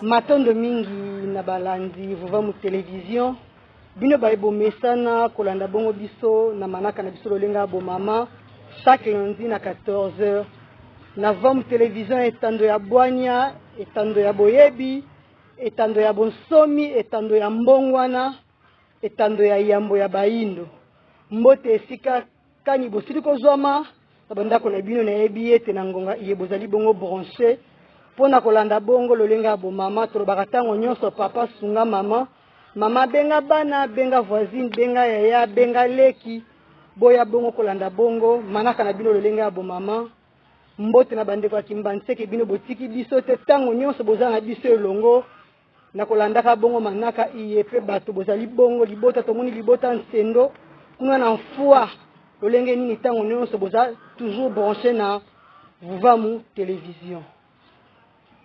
Matondo mingi na balandi vuva mu télévision bino baebo mesana kolanda bongo biso na manaka na biso lolenga bo mama chaque lundi na 14h na vam télévision etando ya bwanya etando ya boyebi etando ya bonsomi etando ya mbongwana etando ya yambo ya baindo mbote esika kani bosili kozwama banda ko na bino na yebi ete na ngonga yebozali bongo branché pona kolanda bongo lolenga bo mama to bakatango nyonso papa sunga mama mama benga bana benga voisine benga yaya benga leki boya bongo kolanda bongo manaka na bino lolenga bo mama mbote na bande kwa kimbanseke bino botiki biso te tango nyonso bozana biso elongo na kolanda ka bongo manaka iyepe bato bozali bongo libota to moni libota nsendo kuna na foi lolenge nini tango nyonso boza toujours branché na vuvamu télévision.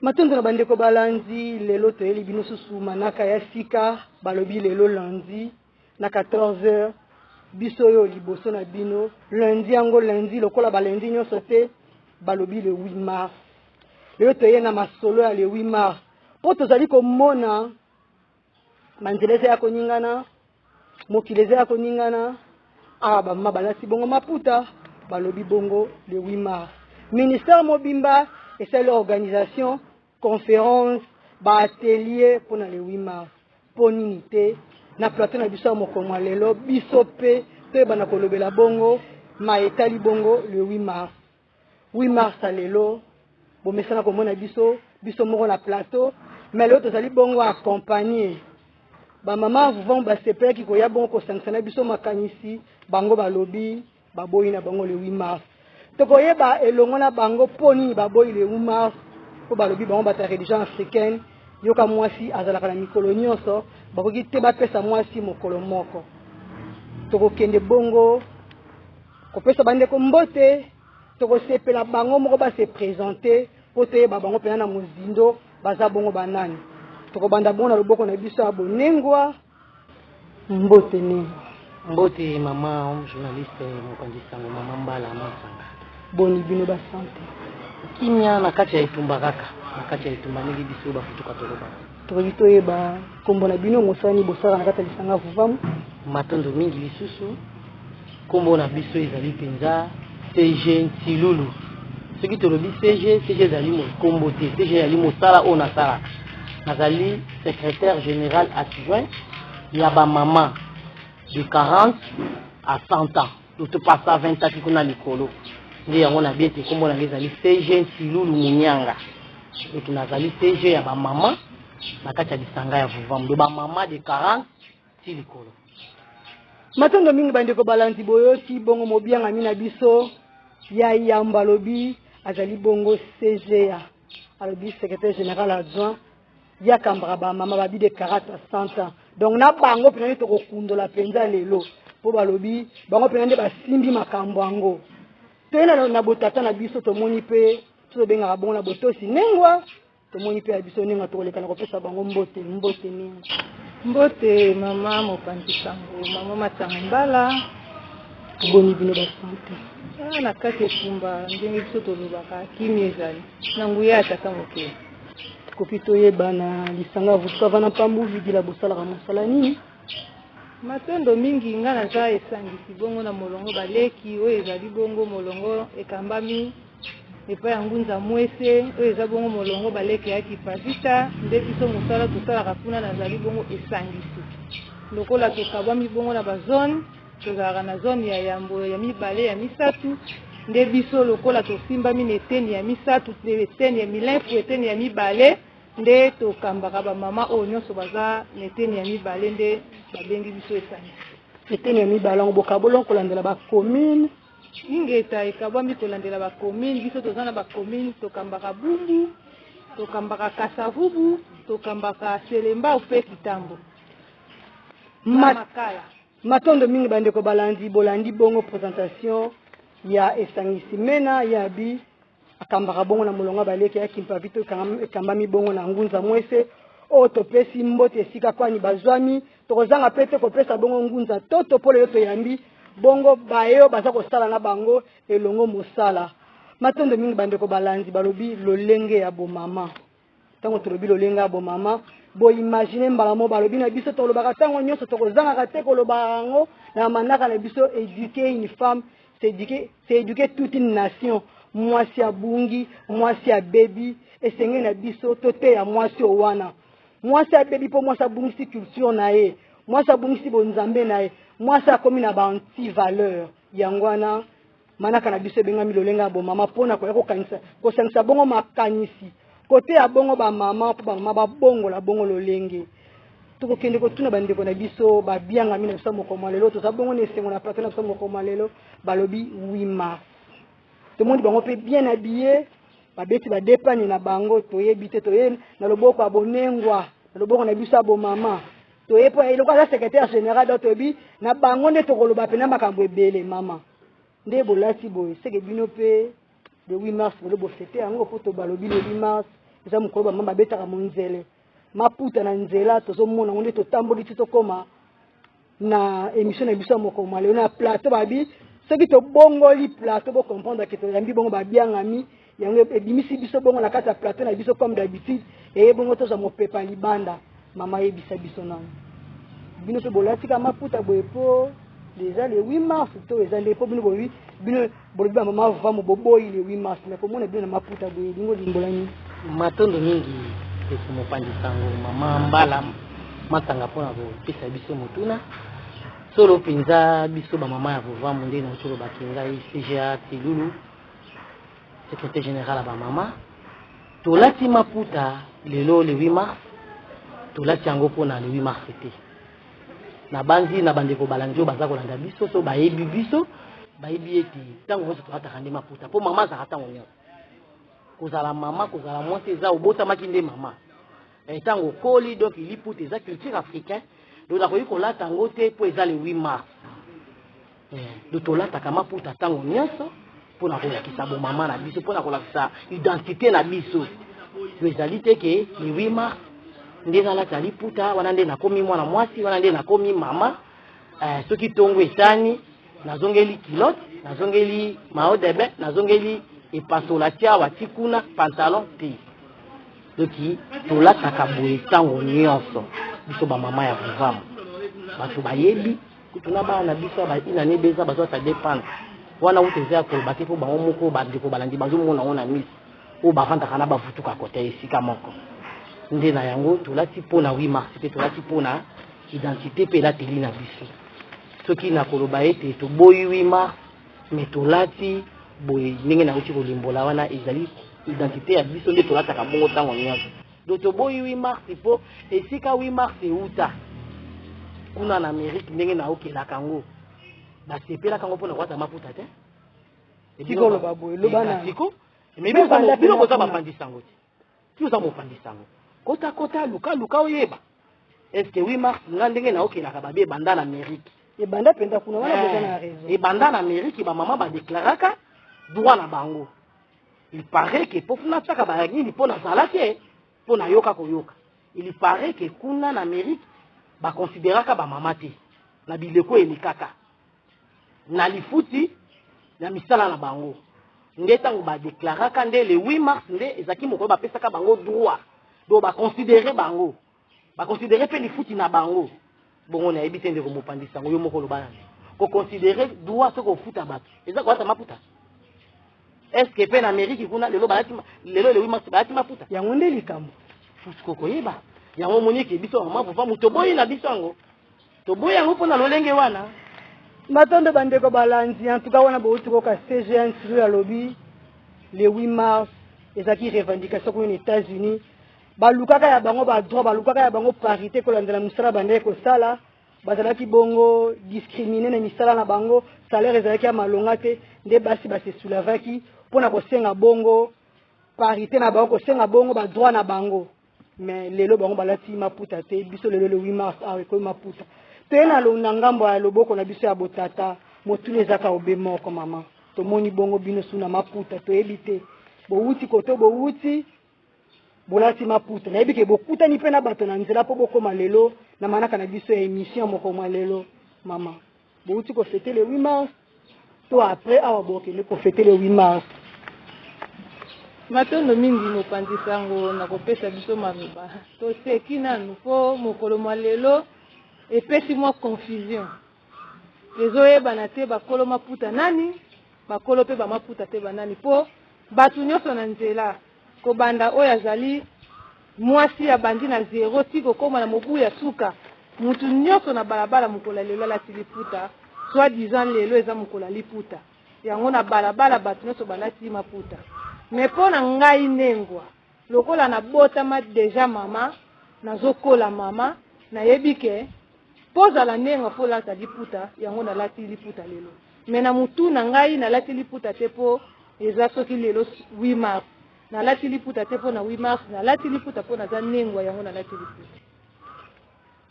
Matondo na bande ko balanzi lelo to eli bino susu manaka ya sika balobi lelo lundi na 14h biso yo liboso na bino lundi yango lundi lokola balendi nyonso te balobi le 8 mars lelo to ye na masolo ya le 8 mars po tozali komona manzeleze ya koningana mokileze ya koningana ba mama balasi bongo maputa balobi bongo le 8 mars ministère mobimba et c'est l'organisation conférence ba atelier pour le 8 mars pour unité na plateau na biso mokomwa lelo biso pe te bana kolobela bongo ma etali bongo le 8 mars 8 mars lelo bo mesana ko mona biso moko na plateau mais l'autre tozali bongo accompagner ba mama vont ba sepela ki ko ya bongo ko sanctionner biso makanisi bango balobi baboyi na bango le 8 mars to ko yeba elongo na bango poni baboyi le 8 mars ko balobi bango bata religion africaine yoka mwasi azalaka na mikolo nyonso bakoki te bapesa mwasi mokolo moko to ko kende bongo ko pesa bande ko mbote to ko sepela bango moko ba se présenter po te ba bango pena na mozindo baza bongo banani to ko banda bongo na loboko na biso abonengwa mbote ne mbote mama journaliste mokandisango mama mbala masanga boni bino ba santé kimia na kati ya itumba kaka na kati ya itumba ngi biso ba futuka toloba to bito yeba kombo na bino mosani bosaka na kati ya lisanga vuvamu matondo mingi lisusu kombo na biso ezali penza CG Ntilulu soki tolobi CG ezali mo kombo te CG ezali mosala ona sala nazali secrétaire général adjoint ya ba mama de 40 à 100 ans tout passe à 20 ans kuna likolo ndi yango na biete kombo na ngezali CG Ntilulu Munyanga et tunazali CG ya ba mama na kati ya lisanga ya vuvamu ba mama de 40 ti likolo matondo mingi bande ko balanti boyoki bongo mobianga mina biso ya yamba lobi azali bongo CG ya alobi secrétaire général adjoint ya kambara ba mama babi de 40 à 100 ans donc na bango pena to ko kundola penza lelo po balobi bango pena nde basimbi makambo ango tena na botata na biso to moni pe to benga bongo na botosi nengwa to moni pe biso nenga to koleka na kopesa bango mbote nenga mbote mama mopanzisango mama matambala boni bino ba santé na kati etumba ndenge biso tolobaka kimi ezali na nguya ataka moke kopito yebana lisanga vuka vana pambu vidila bosalaka mosala nini matondo mingi nga naza esangisi bongo na molongo baleki oyo ezali bongo molongo ekambami epai ya ngunza mwese oyo eza bongo molongo baleki ya kipavita nde biso mosala tosalaka kuna nazali bongo esangisi lokola tokabwami bongo na bazone tozalaka na zone ya yambo ya mibale ya misatu nde biso lokola tosimbami na eteni ya misatu eteni ya milemfu eteni ya mibale nde tokambaka bamama oyo nyonso baza na eteni ya mibale nde babengi biso esangisi eteni ya mibale yango bokabola kolandela bacommune ingeta ekabwami kolandela bacommune biso toza na bacommune tokambaka Bumbu tokambaka Kasavubu tokambaka Selemba mpe Kitambo Makala matondo mingi bande ko balandi bolandi bongo présentation ya esangisi mena ya bi akambaka bongo na molongo baleki ya kimpavito ekambami bongo na ngunza mwese o topesi mbote esika kwani bazwami tokozanga pete kopesa bongo ngunza toto pole yo toyambi bongo bayo baza kosala na bango elongo mosala matondo mingi bande ko balandi balobi lolenge ya bo mama tango tolobi lolenga bo mama bo imaginer mbala mo balobi na biso tolobaka tango nyonso tokozanga te koloba ngo na manaka na biso éduquer une femme c'est éduquer toute une nation mwasi abungi mwasi abebi esenge na biso tote ya mwasi owana mwasi abebi po mwasi abungisi culture na ye mwasi abungisi bonzambe na ye mwasi akomi na ba anti valeur yangwana manaka na biso benga milolenga bo mama pona ko kanisa ko sangisa bongo makanisi côté ya bongo ba mama po ba mama ba bongo la bongo lolenge to ko kende ko tuna bande ko na biso ba bianga mina biso moko malelo to sa bongo ne sengo na plateau na biso moko malelo balobi 8 mars tout le monde bango pe bien habillé ba beti ba dépendre na bango to yebite to ye na loboko abonengwa na loboko na biso abo mama to yepo ile kwa secrétaire général d'Otobi na bango ne to koloba pe na makambo ebele mama nde bolati boy seke bino pe le 8 mars le bo fêter yango po to balobi le 8 mars eza mukolo ba mama betaka monzele maputa na nzela to zo mona ngonde to tamboli to koma na émission na biso moko male na plateau babi soki to bongoli plateau bo comprendre que to yambi bongo ba biangami yango ebimisi biso bongo na kata plateau na biso comme d'habitude et bongo to za mopepa libanda mama yebisa biso na bino pe bolati ka maputa boepo déjà le 8 mars to ezande po bino bobi bino bolobi mama va mo boboyi le 8 mars mais ko mona bino na maputa boye lingo limbolani matondo mingi pesi mopandisango mama mbala matanga pona ko pesa biso motuna solo pinza biso ba mama ya vova monde na solo bakinga CGA Tilulu secrétaire général ba mama tolati maputa lelo le 8 mars tolati yango pona le 8 mars te na banzi na bande ko balanjo baza ko landa biso so bayebi biso bayebi eti tango so tolata kande maputa po mama za tango nyo kozala mama kozala mwasi za obota makinde mama tango koli donc il puta za culture africaine donc na ko lata ngo te po eza le 8 mars do tolata kama puta tango nyonso po na ko lakisa bo mama na biso po na ko lakisa identité na biso ezali te ke le 8 mars ndena la tali puta wana nde na komi mwana mwasi wana nde na komi mama soki tongo etani nazongeli kilote nazongeli maodebe nazongeli epasola tia watikuna pantalon te doki tolata kaboye tango nyonso biso ba mama ya vuvama bato bayebi kutuna bana biso ba ina ne beza bazo ta dépendre wana utezea ko bate po bango moko bandi ko balandi bazo mona ona miss o ba vanda kana ba vutuka kote esika moko nde na yango tolati pona 8 mars pe tolati pona identité pe la teli na biso soki na koloba ete to boyi 8 mars mais tolati boye ndenge na uti kolimbola wana ezali identité ya biso nde tolata ka bongo tango nyonso do to boyi 8 mars po esika 8 mars euta kuna na Amérique ndenge na okela kango basepela kango pona kwata maputa te tiko lo baboye lo bana tiko mais bilo ko za bapandisango ti uza mopandisango kota luka oyeba est-ce que 8 mars ngandenge na okela ka babe banda na Amérique e banda penda kuna wana boza na raison e banda na Amérique ba mama ba déclaraka droit na bango il paraît que pour na taka ba nini pona salate pona yoka koyoka il paraît que kuna na Amérique ba considéraka ba mama te na bileko elikaka na lifuti na misala na bango ndeta ngo ba déclaraka nde le 8 mars nde ezaki moko ba pesaka bango droit do ba considérer bango ba considérer pe lifuti na bango bongo na ebite ndeko mopandisa ngo yo moko lo bana ko considérer droit ce ko futa bato eza ko ata maputa est-ce que pe na Amérique kuna lelo balati lelo le 8 mars balati maputa yango nde likambo fusko ko yeba yango monike biso mama vova muto boyi na bisango to boyi yango pona lolenge wana matondo bandeko balanzi en tout cas wana bouti ko ka CGN sur la lobby le 8 mars ezaki revendication ko aux États-Unis balukaka ya bango ba droit balukaka ya bango parité ko landela musala bande ko sala bazalaki bongo discriminer na misala na bango salaire ezalaki ya malonga te nde basi base sulavaki pona ko senga bongo parité na bango ko senga bongo ba droit na bango mais lelo bango balati maputa te biso lelo le 8 mars awe ko maputa tena lo ngambo ya loboko na biso ya botata motune zaka obemo ko mama to moni bongo bino suna maputa to ebite bo wuti ko to bo wuti bolati maputa na ebike bokuta ni pena bato na nzela po bokoma lelo na manaka na biso ya émission moko lelo mama bo wuti ko fêter le 8 mars to après awa bokele ko fêter le 8 mars matondo mingi mopanzi sango na kopesa biso maloba toseki nanu mpo mokolo mwa lelo epesi mwa confusion ezoyebana te bakolo maputa nani bakolo mpe bamaputa te banani mpo bato nyonso na nzela kobanda oyo azali mwasi abandi na 0 ti kokóma na mobu ya suka mutu nyonso na balabala mokolo lelo alati liputa soit disant lelo eza mokolo liputa yango na balabala bato nyonso balati maputa me mpo na ngai nengwa lokola nabotama deja mama nazokola mama nayebi ke mpo zala nengwa mpo lata liputa yango nalati liputa lelo me na mutu na ngai nalati liputa te mpo eza soki lelo 8 mars nalati liputa te mpo na 8 mars nalati liputa mpo naza nengwa yango nalati liputa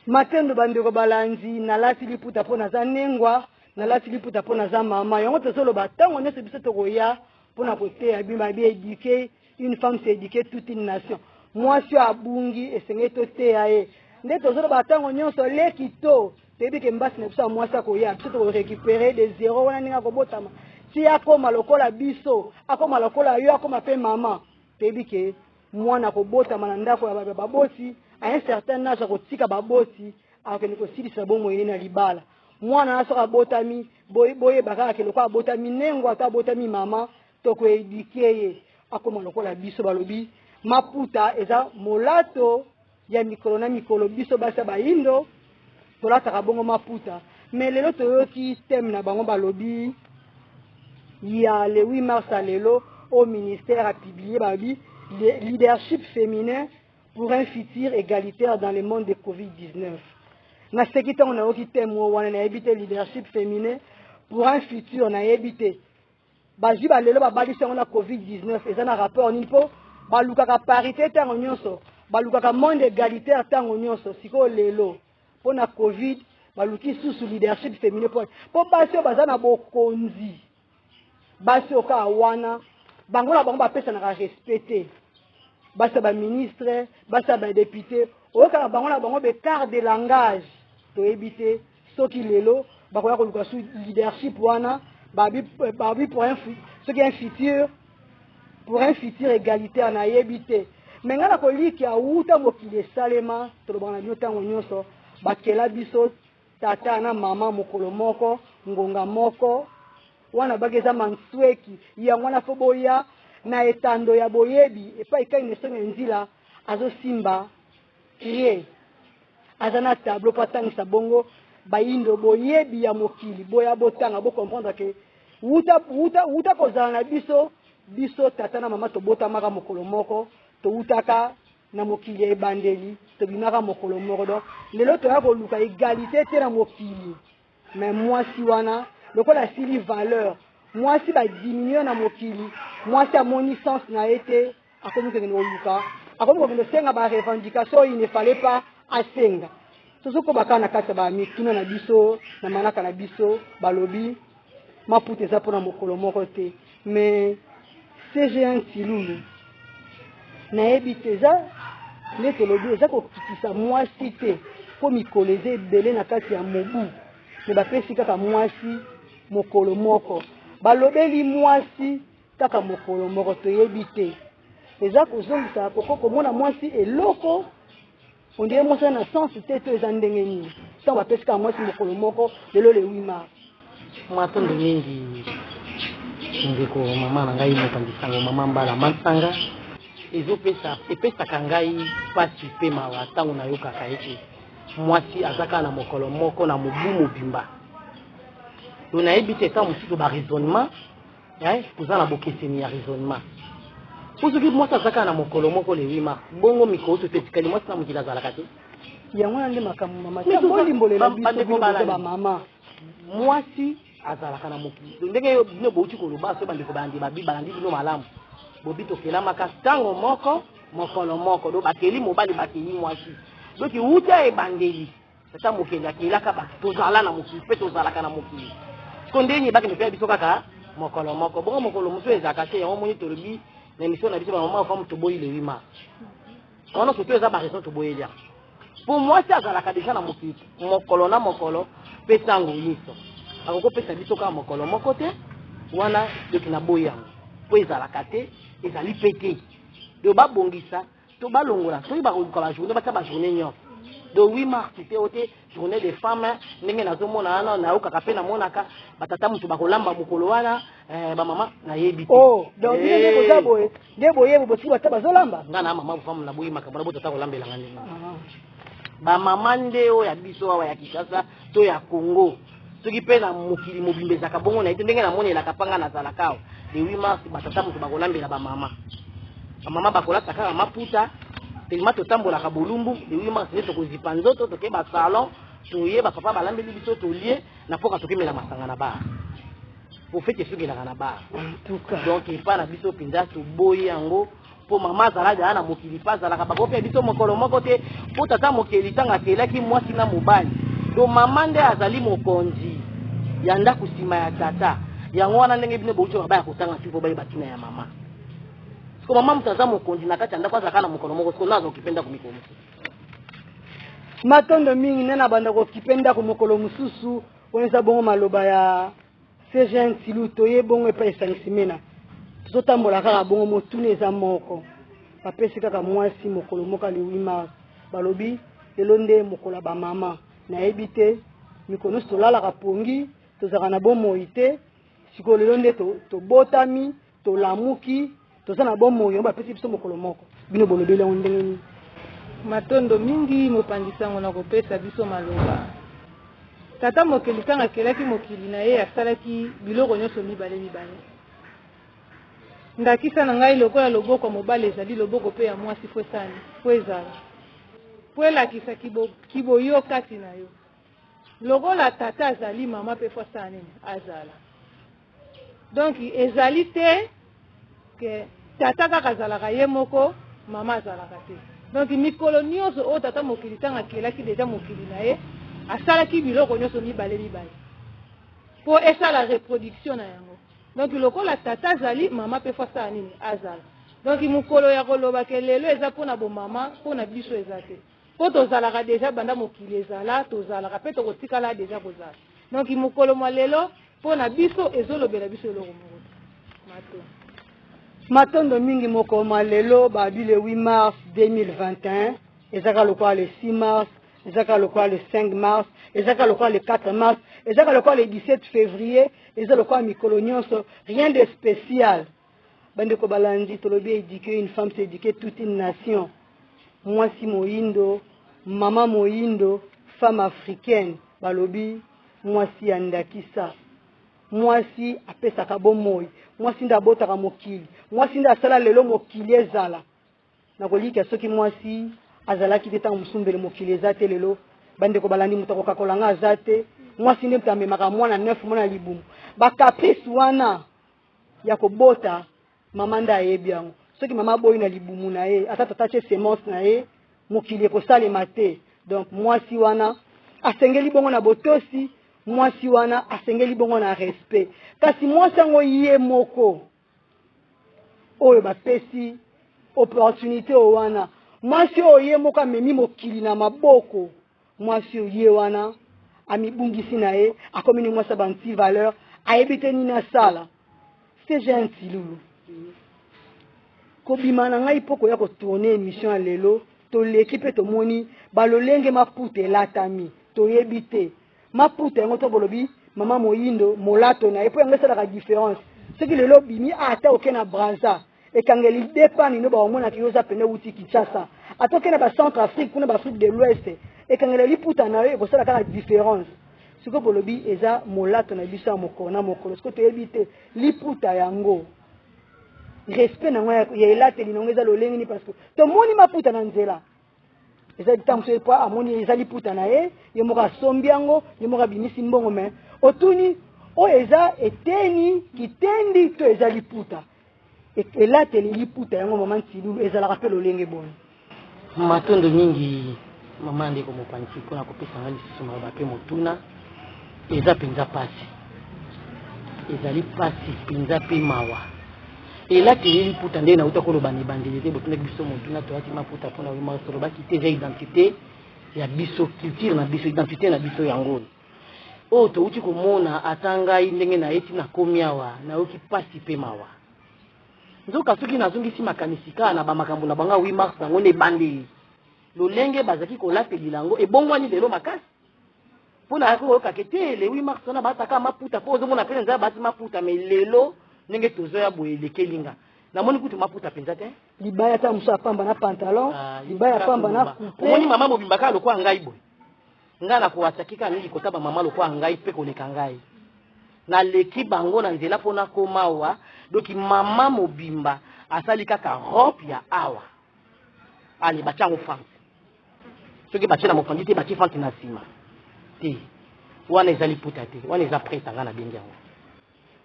matendo bandeko balanzi nalati liputa mpo naza nengwa nalati liputa mpo naza mama yango tozoloba ntango nyonso biso tokoya mpona koteya bima éduquer une femme c'est éduquer toute une nation mwasi abungi esengeli toteya ye nde tozoloba ntango nyonso leki to toyebi ke mbasi na biso ya mwasi akoya biso tokorécupere de 0 wana ndenge akobotama si akoma lokola biso akoma lokola yo akoma mpe mama toyebi ke mwana akobotama na ndako ya babosi à un certain âge akotika babosi akende kosilisa bomo ye na libala mwana na soka abotami boyebaka ke lokola abotami nengo ata abotami mama tokoéduke ye akoma lokola biso balobi maputa eza molato ya mikolo na mikolo biso basi ya bayindo tolataka bongo maputa mais lelo toyoki thème na bango balobi ya le 8 mars à lelo au ministère a publié balobi leadership féminin pour un futur égalitaire dans le monde de Covid-19. Na seki tango na yoki thème wana na yebite leadership féminin pour un futur na yebite bazwi balelo babalisi yango na Covid-19 eza na rapport nini mpo balukaka parité ntango nyonso balukaka monde égalitaire ntango nyonso sikoyo lelo mpo na Covid baluki susu leadership féminin mpo basi oyo baza na bokonzi basi oyo kaka wana bango na bango bapesanaka respecte basi ba ministre basi ba député oyoka bango na bango bécart de langage toyebi te soki lelo bakoya koluka su leadership wana babi pour un futur pour un futur égalitaire na yebi te mais ngana koliki auta mokili esalema tolobaka na bino ntango nyonso bakela biso tata na mama mokolo moko ngonga moko wana bageza mansweki yango wana fo boya na etando ya boyebi epai kai nesonga nzila azosimba crie azana tableau patangisa bongo bayindo boyebi ya mokili boya botanga bo comprendre que uta kozala na biso tata na mama tobotamaka mokolo moko toutaka na mokili ya ebandeli tobimaka mokolo moko donc lelo toya koluka égalité te na mokili mais mwasi wana lokola asili valeur mwasi badiminue na mokili mwasi amoni sens na ye te akomi kokende koluka akomi kokende osenga barevendication oyo il ne fallait pas asenga tozokobaka na kati ya bamituna na biso na manaka na biso balobi maputa eza mpona mokolo moko te mais CG1 Tilulu nayebi te eza nde tolobi eza kokitisa mwasi te mpo mikolo eza ebele na kati ya mobu me bapesi kaka mwasi mokolo moko balobeli mwasi kaka mokolo moko toyebi te eza kozongisa koko komona mwasi eloko ondire mwasi na sens te to eza ndenge nini ntango bapesi kaka mwasi mokolo moko lelo le 8 mars matondo mingi ndeko mama na ngai mopanzisango mama mbala mansanga epesaka ngai pasi mpe mawa ntango nayokaka ete mwasi azaka na mokolo moko na mobu mobimba to nayebi te ntango mosusu baraisonnement toza na bokeseni ya raisonnement po soki mwasi azaka na mokolo moko le 8 mars bongo mikolo to etikali mwasi na mokili azalaka te yango na nde makambo mama bolimbolela biso bamama mwasi azalaka na mokili ndenge bino bouti koloba so bandeko bandi balandi bino malamu bobi tokelamaka ntango moko mokolo moko do bakeli mobali bakeli mwasi doki uta ebandeli tata mokili akelaka bato tozala na mokili mpe tozalaka na mokili siko ndenge bakende mpe biso kaka mokolo moko bongo mokolo mosusu ezalaka te yango moni tolobi na émission na biso bamama ofamu toboyi le 8 mars wana soki eza baraison toboyelia po mwasi azalaka deja na mokili mokolo na mokolo mpe ntango nyonso akokopesa biso kaka mokolo moko te wana doki na boyi yango po ezalaka te ezali pété de ba bongisa to ba longola to ba ko la journée ba journée nyo de 8 mars c'était oté journée des femmes ndenge nazomona ana na ukaka pe na monaka batata mutu bakolamba mukolo wana ba mama na yebi oh donc ndenge ko zaboye ndeboye bo bosi bataba zolamba ngana mama femme na boyi makabala botata kolambela ngani ba mama ndeo ya biso wa ya Kinshasa to ya Congo soki pe na mokili mobimbeza ka bongo na ite ndenge na monela kapanga na zalakao de 8 mars batata mutu bakolambela ba mama bakolata kaka maputa tellement totambola ka bolumbu de 8 mars to kozipa nzoto to ke ba salon to ye ba papa balambeli biso to lie na poka to kemela masanga na ba pour fete suki na ba tout cas donc il pas na biso pinza to boyi yango po mama zalaja na mokili pa zalaka ba ko pe biso mokolo moko te po tata mokili tanga kelaki mwasi na mobali do mama nde azali mokonzi yanda kusima ya tata yango wana ndenge bine bojo ba ya kotanga tipo ba batina ya mama ko mama mtazamo mokonzi na kati anda kwa zakana mokolo moko ko nazo kipenda kumikomo matondo mingi nena banda ko kipenda ko mokolo mususu oneza bongo maloba ya Sejen Tilu toye bongo epa esangisimena tozotambola kaka bongo motune eza moko bapesi kaka mwasi mokolo moka le 8 mars balobi lelo nde mokolo ba mama nayebi te mikono tolalaka pongi tozaka na bomoi te siko lelo nde tobotami tolamuki toza na bomoi bapesi biso mokolo moko bino bolobeli yango ndenge nini matondo mingi mopandisango na kopesa biso maloba tata mokili kanga akelaki mokili na ye asalaki biloko nyonso mibale ndakisa na ngai lokola loboko mobali ezali loboko pe ya mwasi fo esani fo ezala po elakisa kiboyo kati na yo lokola tata azali mama pe fo asala nini azala donc ezali te ke tata kaka azalaka ye moko mama azalaka te donc mikolo nyonso oyo tata mokili ntango akelaki deja mokili na ye asalaki biloko nyonso mibale po esala reproduction na yango donc lokola tata azali mama pe fo asala nini azala donc mokolo ya koloba ke lelo eza mpona bomama mpona biso eza te po tozalaka deja banda mokili ezala tozalaka pe tokotikala deja kozala donc mokolo mwa lelo mpona biso ezolobela biso eloko moko matondo mingi mokolo mwa lelo babi le 8 mars 2021 ezaka lokola le 6 mars ezaka lokola le 5 mars ezaka lokola le 4 mars ezaka lokola le 17 février ezaka lokola mikolo nyonso rien de spécial bandeko balandi tolobi éduquer une femme c'est éduquer toute une nation mwasi moyindo mama moyindo femme africaine balobi mwasi andakisa mwasi apesaka bomoi mwasi nda botaka mokili mwasi nda asala lelo mokili ezala nakolika soki mwasi azalaki te ntango mosumbele mokili eza te lelo bandeko balandi moto akokakolanga aza te mwasi nde moto amemaka mwana 9 mwana libumu bakaprice wana ya kobota mama nde ayebi yango soki mama aboyi na libumu na ye ata tata tie semence na ye mokili ekosalema te donc mwasi wana asengeli bongo na botosi mwasi wana asengeli bongo na respect kasi mwasi yango ye moko oyo bapesi opportunité wana mwasi oyo ye moko amemi mokili na maboko mwasi oyo ye wana amibungisi na ye akomi ni mwasi banti valeur ayebi te nini asala c'est gentil lulu kobima na ngai poko ya kotourne émission ya lelo toleki mpe tomoni balolenge maputa elatami toyebi te maputa yango to bolobi mama moyindo molato na ye po yango esalaka différence soki lelo bimi ata oke na Brazza ekangeli depani no baomonaki yo oza pene wuti Kinshasa ata oke na bacentre Afrique kuna baafrique de l'Ouest ekangeli liputa na yo ekosala kaka différence siko bolobi eza molato na biso ya mokolo na mokolo siko toyebi te liputa yango respect nango ya elateli nango eza lolenge ni parce que tomoni maputa na nzela eza ntango so epo amoni eza liputa na ye ye moko asombi yango ye moko abimisi mbongo me otuni oyo eza eteni kitendi to eza liputa elateli liputa yango mama Ntilulu ezalaka mpe lolenge boni matondo mingi mama ndeko mopanzi mpona kopesa nga lisusu maloba mpe motuna eza mpenza pasi ezali pasi mpenza mpe mawa elateli liputa nde nauta koloba na ebandeli te botundaki biso motuna toyaki maputa mpona wima tolobaki te eza identité ya biso culture na biso identité na biso yango oyo touti komona ata ngai ndenge nayeti nakomi awa nayoki pasi mpe mawa nzoka soki nazongisi makanisika na bamakambo na banga 8 mars nango ne bandeli lolenge bazaki kolateli yango ebongwani lelo makasi mpona koyoka te le 8 mars wana bataka maputa mpo ozomona mpe nzala bati maputa me lelo ndenge tozoya boye elekelinga namoni kutu maputa mpenza te libaya ta mosu apamba na pantalon libaya apamba na coupe omoni mama mobimba kaka lokwa ngai boye ngai nakowasaki kaka mingi kotaba mama lokwa ngai mpe koleka ngai naleki bango na nzela mpona koma awa doki mama mobimba asali kaka robe ya awa ale batie yango fante soki batie na mofandi te batie fante na nsima te wana ezali puta te wana eza prete nga na bengi yango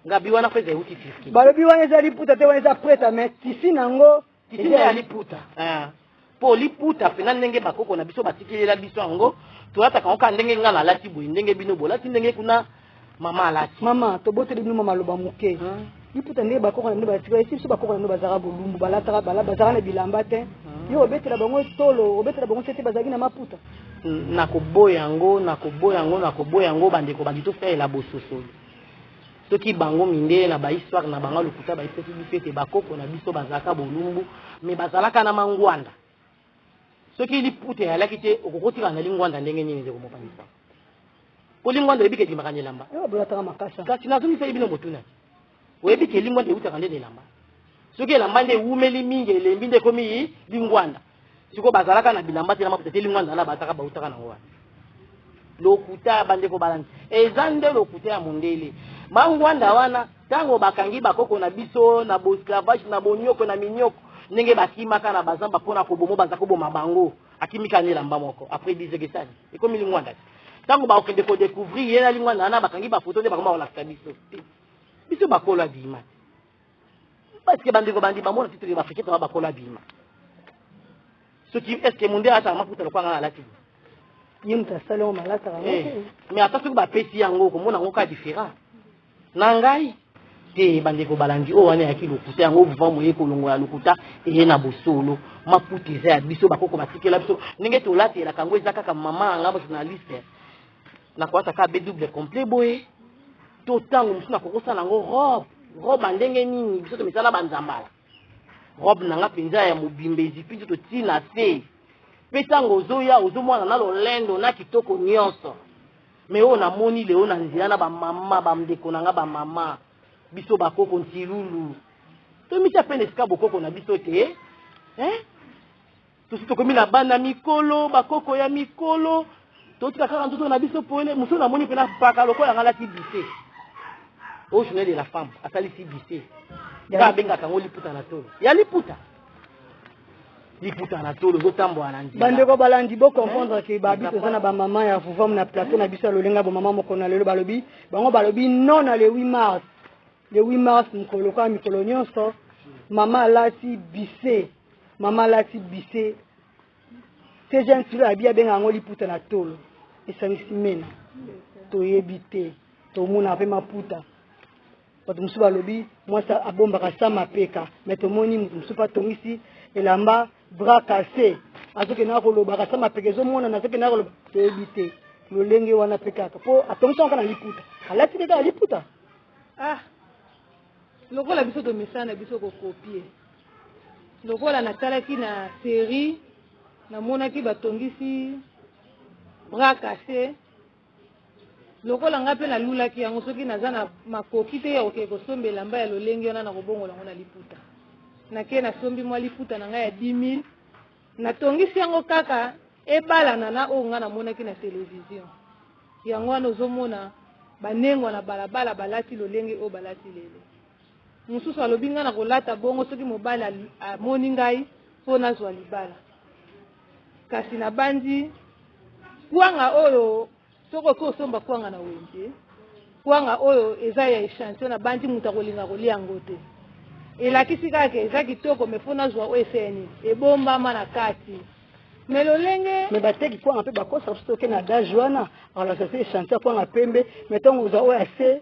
ngabi wana mpe eza euti fiski balobi wana ezali puta te wana eza prete me tisi nango tisi nde ya liputa mpo liputa mpenza ndenge bakoko na biso batikilela biso yango tolataka ngo kaka ndenge nga nalati boye ndenge bino bolati ndenge kuna mama alati mama toboteli bino mama loba moke liputa ndenge bakoko na bino batika esi biso bakoko na bino bazaka bolumbu bazaka na bilamba te yo obetela bango tolo obetela bango sete bazalaki na maputa nakoboya yango bandeko bandi tofaela bososoli soki bango mindele na bahistoire na bango lokuta baipesi biso ete bakoko na biso bazalaka bolumbu me bazalaka na mangwanda soki liputa eyalaki te okokotika na lingwanda ndenge nini eze komopanisa po lingwanda oyebi ke edimaka nelamba kasi nazomiseli bino motuna oyebi ke lingwanda eutaka nde nelamba soki elamba nde ewumeli mingi elembi nde ekomi lingwanda siko bazalaka na bilamba te na maputa te lingwanda na bataka bautaka nango wana lokuta bandeko balandi eza nde lokuta ya mondele mangwanda wana ntango bakangi bakoko na biso na bosclavage na bonyoko na minyoko ndenge bakimaka na bazamba mpona kobomo baza koboma bango akimika na elamba moko après 10 ekesani ekomi lingwanda te ntango bakokende kodécouvrir ye na lingwanda wana bakangi bafoto nde bakoma kolakisa biso bakolo abima parce que bandeko bandi bamona titre baafrikain taba bakolo abima soki estce monde ataka mafuta lokwanga na alati ye moto asali yango malataka mais ata soki bapesi yango komona yango ka différent na ngai te bandeko balandi oyo wana yaki lokuta yango vivant moye kolongola lokuta eye na bosolo maputa eza ya biso bakoko batikela biso ndenge tolatelaka yango eza kaka mama anga bajournaliste nakoyata kaka bedouble complet boye to ntango mosu nakokosala yango robe ndenge nini biso tomesala banzambala robe nanga mpenza ya mobimba ezipi nzo toti na se mpe ntango ozoya ozomwana na lolendo na kitoko nyonso me oyo namoni leo na nzela na bamama bamndeko nanga bamama biso bakoko ntilulu tomita mpe na esika bokoko na biso te tosi tokomi na bana mikolo bakoko ya mikolo totika kaka nzoto na biso pole mosu namoni mpe na paka lokola yanga alati bise oyo journée de la femme asalisi bise nga abengaka yango liputa na tolo ya liputa na tolo ozotambola na nzela bandeko balandi bocomprendre ke babi toza na bamama ya vuvam na plateau na biso ya lolenga bomama moko na lelo balobi bango balobi non na le 8 mars le 8 mars mokolo kaka mikolo nyonso mama alati bise te jeune tilo abi abenga yango liputa na tolo esangisi mena toyebi te tomona mpe maputa bato mosusu balobi mwasi abombaka sa mapeka me tomoni moto mosusu mpe atongisi elamba bras cassé azokendaka kolobaka sa mapeka ezomonana azokendaka koloba toyebi te lolenge wana mpe kaka mpo atongisi wango na liputa alati te kaka liputa lokola biso tomesana na biso kokopie lokola natalaki na série namonaki batongisi bras cassé lokola nga mpe nalulaki yango soki naza na makoki te ya kokee kosomba elamba ya lolenge wana na kobongola yango na liputa nake nasombi mwa liputa na ngai ya 10 000 natongisi yango kaka ebalana na oyo nga namonaki na télévision yango wana ozomona banengwa na balabala balati lolenge oyo balati lelo mosusu alobi nga na kolata bongo soki mobali amoni ngai mpo nazwa libala kasi na bandi kwanga oyo soki osomba kwanga na wende kwanga oyo eza ya échantillon na bandi moto akolinga kolia yango te elakisi kaka eza kitoko me mpo nazwa oyo eseni ebombama na kati me lolenge me bateki kwanga mpe bakosa biso toke na dage wana alakisa se échantillon kwanga pembe me ntongo ozwa oyo ase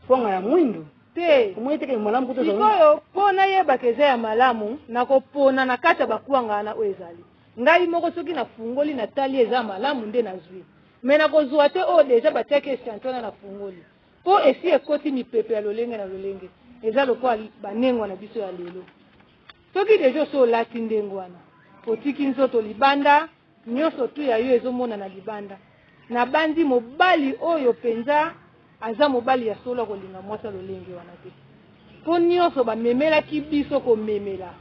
kwanga ya mwindu te omoi teke malamu kuto sikoyo mpo nayebaka eza ya malamu nakopona na kati ya bakwanga wana oyo ezali ngai moko soki nafungoli natali eza malamu nde nazwi me nakozwa te oyo deja batiaki échantillon na fungoli mpo esi ekoti mipepe ya lolenge na lolenge eza lokwa banengo na biso ya lelo soki deja so olati ndenge wana otiki nzoto libanda nyonso tu ya yo ezomona na libanda na bandi mobali oyo penza aza mobali ya solo kolinga mwasi lolenge wana te mpo nyonso bamemelaki biso komemela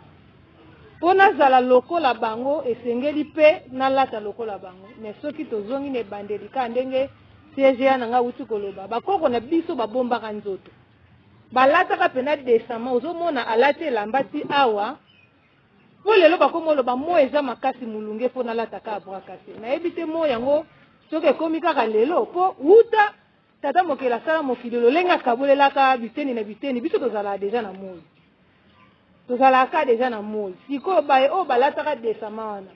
mpo nazala lokola bango esengeli mpe nalata lokola bango mais soki tozongi na ebandeli ka ndenge CGA na nga wuti koloba bakoko na biso babombaka nzoto balataka pena desama ozomona alati elamba ti awa po lelo bakoma oloba mo eza makasi mulunge mpo nalataka abra kasi nayebi te mo yango soki ekomi kaka lelo mpo wuta tata mokili asala mokili lolenge akabolelaka biteni na biteni biso tozalaka deja na moi tozalaka deja na moi sikoyo baye oyo balataka desama wana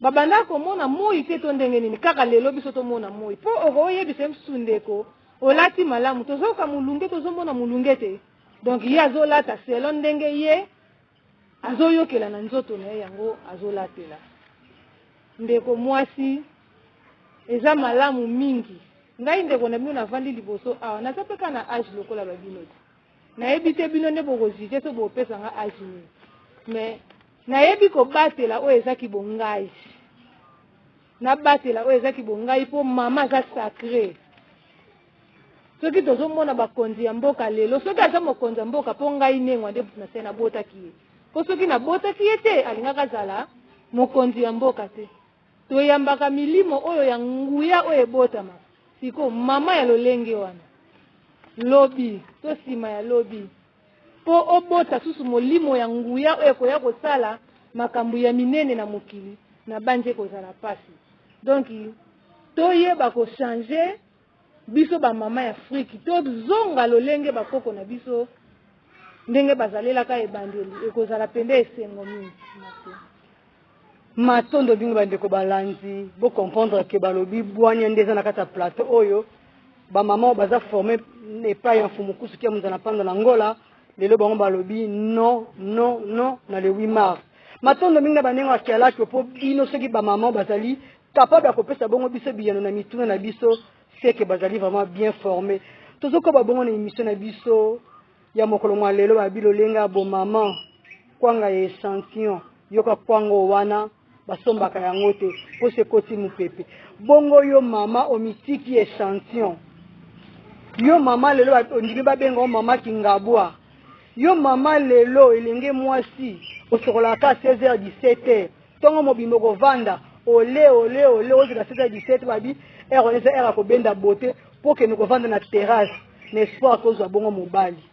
babanda komona moi te to ndenge nini kaka lelo biso tomona moi mpo okoyebisa msusu ndeko olati malamu tozoka mulunge tozomona mulunge te donc ye azolata selo ndenge ye azoyokela na nzoto na ye yango azolatela ndeko mwasi eza malamu mingi ngai ndeko na bino navandi liboso awa naza mpe ka na age lokola babino te nayebi te bino nde bokozwi te so bopesanga age nini mais nayebi kobatela oyo ezaki bongai nabatela oyo ezaki bongai mpo mama aza sacré soki tozomona bakonzi ya mboka lelo soki aza mokonzi ya mboka mpo ngai nengwa nde na se nabotaki ye mpo soki nabotaki ye te alingaka azala mokonzi ya mboka te toyambaka milimo oyo ya nguya oyo ebotama siko mama ya lolenge wana lobi to nsima ya lobi mpo obota susu molimo ya nguya oyo ekoya kosala makambo ya minene na mokili na banje kozala pasi donc toyeba kochange biso bamama ya Afrique tozonga lolenge bakoko na biso ndenge bazalelaka ebandeli ekozala pende esengo mingi matondo bingo bandeko balanzi bo comprendre ke balobi bwanya ndeza na kata plateau oyo bamama baza formé epai ya mfumukusu kia muzana panda na ngola lelo bango balobi non non non na le 8 mars matondo mingi banengo akialaki po bino soki bamama bazali capable ya kopesa bongo biso biyano na mituna na biso c'est que bazali vraiment bien formé tozoko babongo na émission na biso ya mokolo mwa lelo babilo lenga bo mama kwanga ya échantillon yoka kwango wana basombaka yango te po se koti mupepe bongo yo mama omitiki échantillon yo mama lelo ondimi babenga mama kingabwa yo mama lelo elenge mwasi osokolaka 16h 17h tongo mobimbo kovanda ole ozela 16h 17 babi eza era kobenda beauté po ke kovanda na terrasse n'espoir kozwa bongo mobali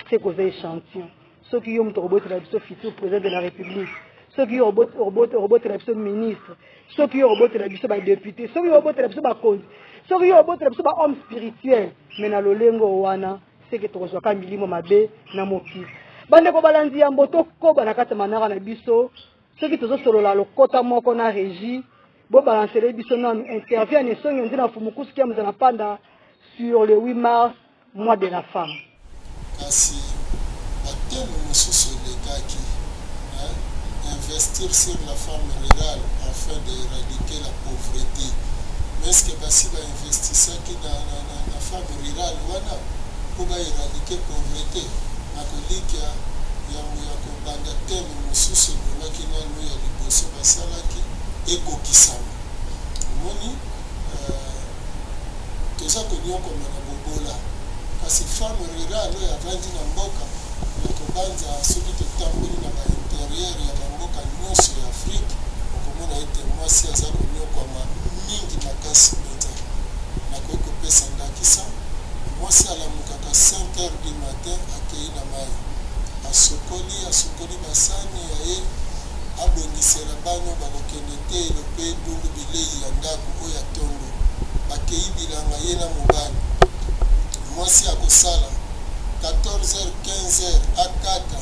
c'est koza échantillon soki yo moto robotela biso futur président de la république soki yo robotela biso ministre soki yo robotela biso badéputé soki yo robotela biso bakonzi soki yo robotela biso bahomme spirituel mais na lolengo wana c'est que tokozwaka milimo mabe na mokili bandeko balanzi ya mboto koba na kati manara na biso soki tozosolola lokota moko na régie bo balancele biso na interview ne songi ndina fumukusu kia muzana panda sur le 8 mars mois de la femme kasi batemo mosusu elekaki investir sur la femme rurale afin d'éradiquer la pauvreté mais est-ce que basi bainvestisaki na femme rurale wana po baéradiquer pauvreté nakolikia yango ya kobanda teme mosusu ebomaki nano ya liboso basalaki ekokisama omoni toza konyokoma na bobola kasi femme rurale oyo avandi na mboka ya kobanza soki totamboli na baintérieur ya bamboka nyonso ya afrique okomona ete mwasi aza konyokwama mingi makasi mpenza nakoki kopesa ndakisa mwasi alamukaka 5h du matin akei na mai asokoli basani ya ye abongisela bano bakokende te elope ebungu bilei ya ndako oyo ya tondo bakei bilanga ye na mobali mwasi akosala 14h 15h akata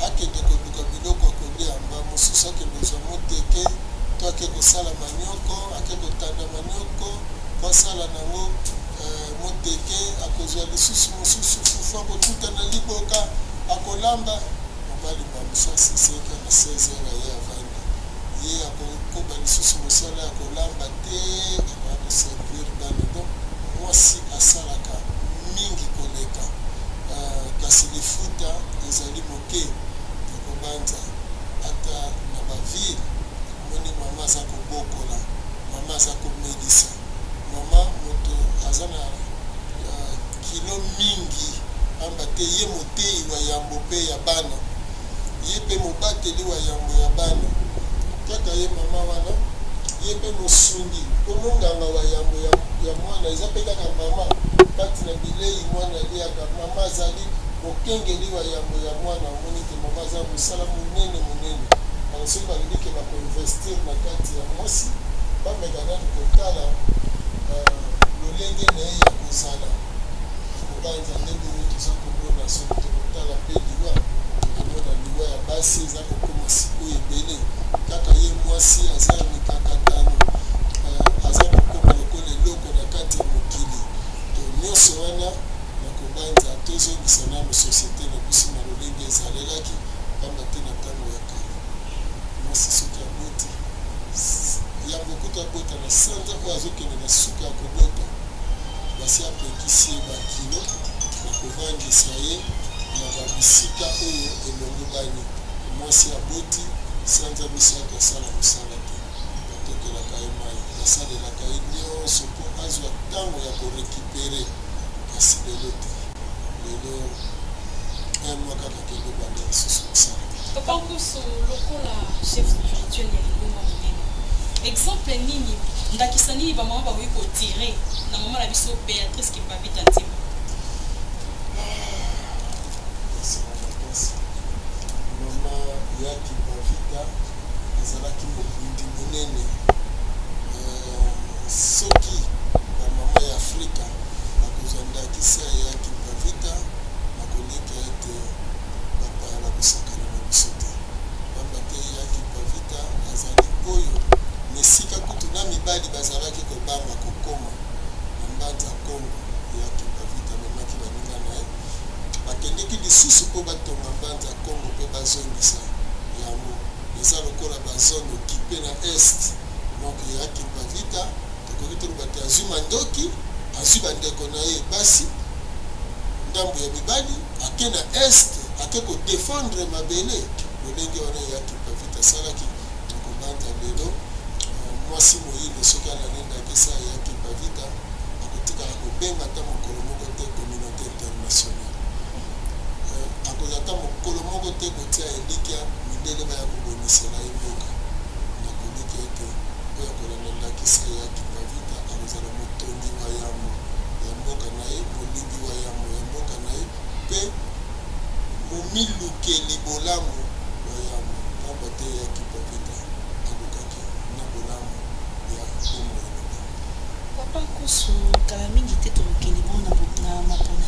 akende koluka biloko akolia mba mosusu akekozwa moteke to ake kosala manioko ake kotanda manioko po asala nango moteke akozwa lisusu mosusu fufu akotuta na liboka akolamba mobali bamusasi seka na 16h ye avandi ye akokoba lisusu mosala ya kolamba te akoservir bana donc mwasi asalaka mingi koleka kasi lifuta ezali moke ya kobanza ata na bavile moni mama aza kobokola mama aza komelisa mama moto aza na kilo mingi amba te ye motei wa yambo mpe ya bana ye mpe mobateli wa yambo ya bana kaka ye mama wana ye mpe mosungi mpo monganga wa yambo ya mwana eza mpe kaka mama kati na bilei mwana aliaka mama azali mokengeli wa yambo ya mwana omoni ke mama aza mosala monene alors soki balingi ke bakoinvestir na kati ya mwasi bameka nani kotala lolenge na ye ya kozala kobanza ndenge oyo toza komona soki tokotala mpe liwa tokomona liwa ya basi eza kokoma sikoyo ebele kaka ye mwasi aza ya mikakatano aza kokoma lokola eloko na kati ya mokili to nyonso wana na kobanza tozongisa nano société na biso na lolenge ezalelaki pamba te na ntango ya kala mwasi soki aboti yango kuta abota na sanza oyo azokende na suka ya kobota basi apekisi ye bakilo na kovandisa ye na babisika oyo elongo bani mwasi aboti sanza misato asala mosala te batokelaka ye mai basalelaka ye nyonso mpo azwa ntango ya korekipere kasi lelo te lelo mwa kaka kende banda lisusu mosala papa Nkusu lokola chef spirituel ya libongo monene exemple nini ndakisa nini bamama bakoki kotire na mama na biso Béatrice Kimpavita ntima mama ya Kimpavita ezalaki mobundi monene soki bamama ya Afrika bakozwa ndakisa ya Kimpavita bakoleka ete bapaya bakosakana na biso te pamba te ya Kimpavita azali oyo mesika kutu na mibali bazalaki kobanga kokoma na mbanza Kongo ya Kimpavita memaki baninga na ye bakendeki lisusu mpo batonga mbanza Kongo mpe bazongisa yango eza lokola bazone okipe na este donc ya Kimpavita tokoki toloba te azwi mandoki azwi bandeko na ye basi ndambo ya mibali ake na este ake kodefendre mabele lolenge wana ya Kimpavita asalaki na kobanza lelo mwasi moyindo soki alanendaki sa ya Kimpavita akotikala kobenga ata mokolo moko te communauté internationale akozala ata mokolo moko te kotia elikya mindele baya kobonisela ye mboka nakoliki ete oyo akolandandaki sa ya Kimpavita akozala motongi wa yambo ya mboka na ye molingi wa yambo ya mboka na ye mpe momilukeli bolamu wa yambo pamba te ya Kimpavita alukaki na bolamu ya komo ya loba papa Nkusu kala mingi te tolukeli bona na mapona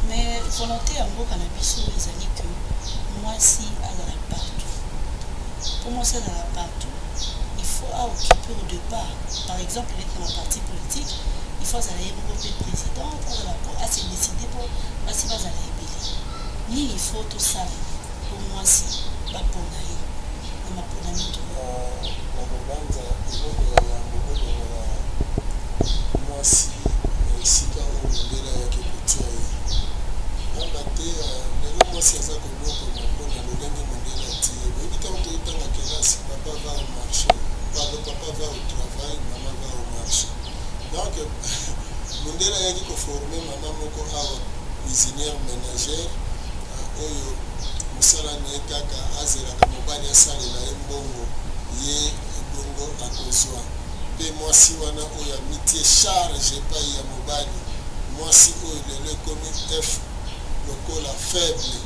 mais volonté ya mboka na biso ezali ke mwasi azala partout pour mwasi azala partout il faut occuper au départ par exemple dans un parti politique il faut azala ye moko mpe président azala po ase décide po basi bazala ebele nini il faut tosala po mwasi bapona ye na mapona mingi na kobanza eloko ya yango kolongola mwasi na esika oyo mondele ayaki kotia ye pamba te lelo mwasi aza kolokoma mpona lolenge mondele atie oyebi ntango toyotanga kelasi papa va au marché papa va au travail mama va au marché donc mondele ayaki koforme mama moko awa cuisinière ménagère oyo mosala na ye kaka azelaka mobali asalela ye mbongo ye ebongo akozwa mpe mwasi wana oyo amitie charge epai ya mobali mwasi oyo lelo ekomi f lokola faible